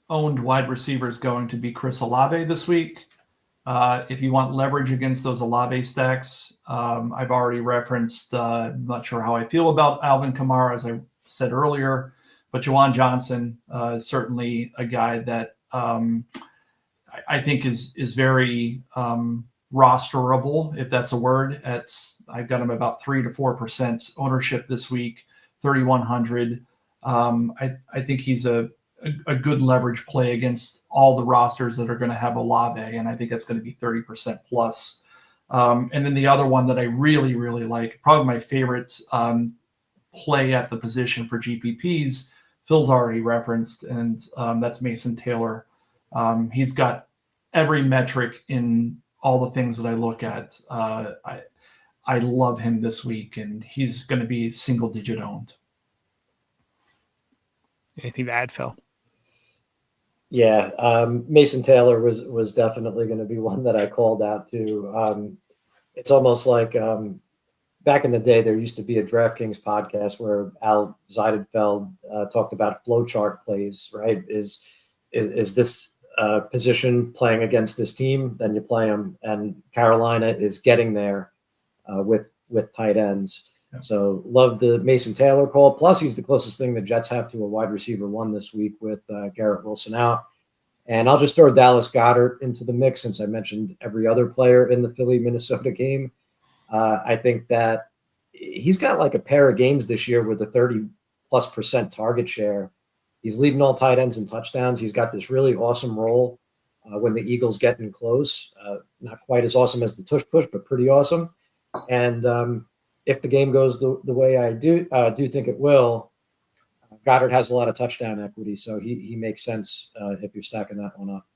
owned wide receiver is going to be Chris Olave this week. If you want leverage against those Olave stacks, I've already referenced, I'm not sure how I feel about Alvin Kamara, as I said earlier, but Juwan Johnson is certainly a guy that I think is very rosterable, if that's a word. I've got him about 3 to 4% ownership this week, 3,100. I think he's a good leverage play against all the rosters that are going to have Olave, and I think that's going to be 30% plus. And then the other one that I really, really like, probably my favorite play at the position for GPPs, Phil's already referenced, and that's Mason Taylor. He's got every metric in all the things that I look at. I love him this week, and he's going to be single-digit owned. Anything to add, Phil? Yeah, Mason Taylor was definitely going to be one that I called out to. It's almost like back in the day, there used to be a DraftKings podcast where Al Zeidenfeld talked about flowchart plays. Right? Is this position playing against this team? Then you play them, and Carolina is getting there with tight ends. Yeah. So love the Mason Taylor call. Plus, he's the closest thing the Jets have to a wide receiver one this week with Garrett Wilson out. And I'll just throw Dallas Goedert into the mix since I mentioned every other player in the Philly-Minnesota game. I think that he's got like a pair of games this year with a 30+% target share. He's leading all tight ends and touchdowns. He's got this really awesome role when the Eagles get in close. Not quite as awesome as the tush push, but pretty awesome. And if the game goes the way I do think it will, Goddard has a lot of touchdown equity, so he makes sense if you're stacking that one up.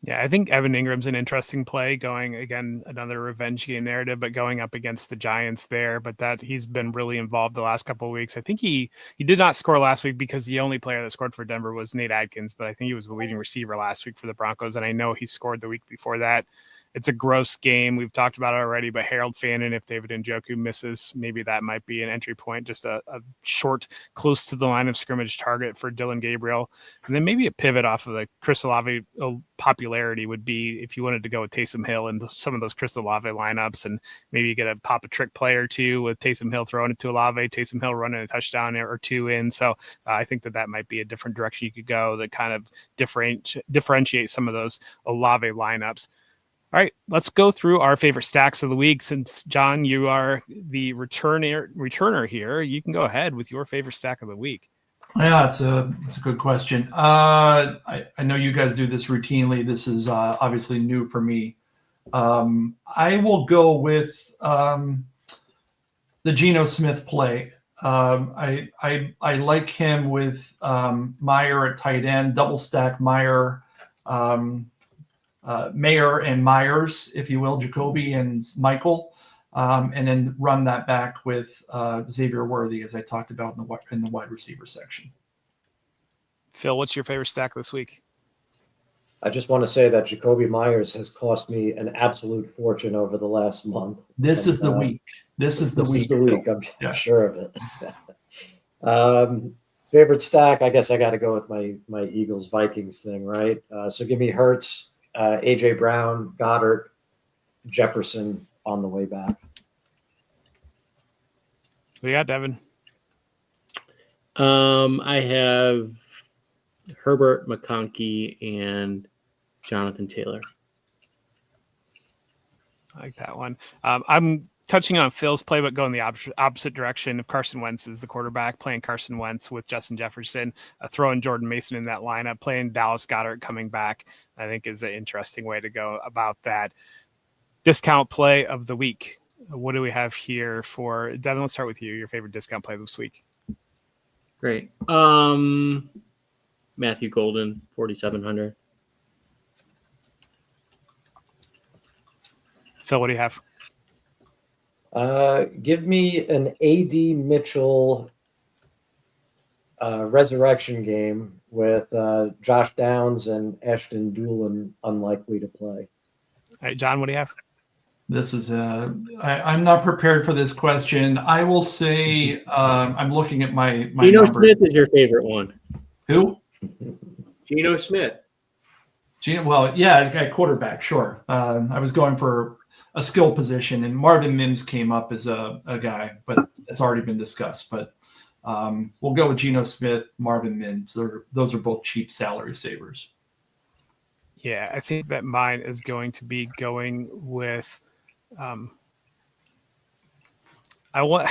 Yeah, I think Evan Ingram's an interesting play going, again, another revenge game narrative, but going up against the Giants there. But that he's been really involved the last couple of weeks. I think he did not score last week because the only player that scored for Denver was Nate Adkins, but I think he was the leading receiver last week for the Broncos, and I know he scored the week before that. It's a gross game. We've talked about it already, but Harold Fannin, if David Njoku misses, maybe that might be an entry point, just a short, close to the line of scrimmage target for Dylan Gabriel. And then maybe a pivot off of the Chris Olave popularity would be if you wanted to go with Taysom Hill and some of those Chris Olave lineups, and maybe you get a pop a trick play or two with Taysom Hill throwing it to Olave, Taysom Hill running a touchdown or two in. So I think that might be a different direction you could go that kind of differentiate some of those Olave lineups. All right, let's go through our favorite stacks of the week. Since, John, you are the returner here, you can go ahead with your favorite stack of the week. Yeah, it's a good question. I know you guys do this routinely. This is obviously new for me. I will go with the Geno Smith play. I like him with Meyer at tight end, double stack Meyer, Mayer and Myers, if you will, Jacoby and Michael, and then run that back with Xavier Worthy, as I talked about in the wide receiver section. Phil, what's your favorite stack this week? I just want to say that Jacoby Myers has cost me an absolute fortune over the last month. This is the week. This is the week. I'm sure of it. Favorite stack, I guess I got to go with my Eagles Vikings thing, right? So give me Hurts, AJ Brown, Goddard, Jefferson on the way back. What do you got, Devin? I have Herbert, McConkey, and Jonathan Taylor. I like that one. I'm touching on Phil's play, but going the opposite direction. If Carson Wentz is the quarterback, playing Carson Wentz with Justin Jefferson, throwing Jordan Mason in that lineup, playing Dallas Goedert coming back, I think is an interesting way to go about that. Discount play of the week. What do we have here for Devin? Let's start with you. Your favorite discount play this week. Great. Matthew Golden, 4,700. Phil, what do you have? Give me an AD Mitchell resurrection game with Josh Downs and Ashton Doolin unlikely to play. All right, John, what do you have? This is I'm not prepared for this question. I will say I'm looking at my Geno numbers. Smith is your favorite one. Who? Geno Smith. Well, yeah, at quarterback, sure. I was going for a skill position, and Marvin Mims came up as a guy, but it's already been discussed. But we'll go with Geno Smith, Marvin Mims. Those are both cheap salary savers. Yeah, I think that mine is going to be going with I want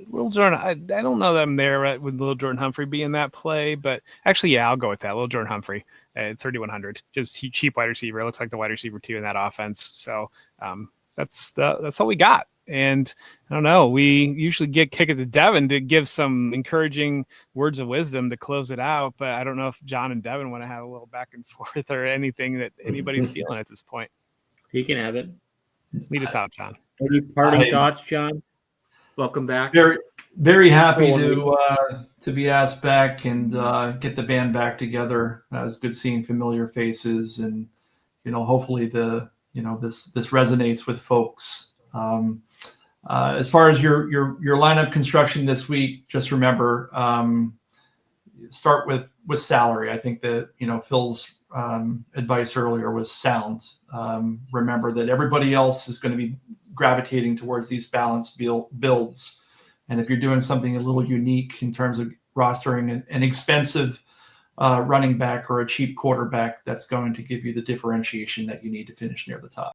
Little Jordan. I don't know that I'm there with Little Jordan Humphrey being that play, but actually, yeah, I'll go with that. Little Jordan Humphrey at 3,100, just cheap wide receiver. It looks like the wide receiver 2 in that offense. So that's all we got. And I don't know. We usually kick it to Devin to give some encouraging words of wisdom to close it out, but I don't know if John and Devin want to have a little back and forth or anything that anybody's feeling at this point. He can have it. Lead us out, John. Any parting thoughts, John? Welcome back. Very, Very happy Cool. to be asked back and get the band back together. It's good seeing familiar faces, and hopefully this resonates with folks. As far as your lineup construction this week, just remember, start with salary. I think that Phil's advice earlier was sound. Remember that everybody else is going to be gravitating towards these balanced builds. And if you're doing something a little unique in terms of rostering an expensive running back or a cheap quarterback, that's going to give you the differentiation that you need to finish near the top.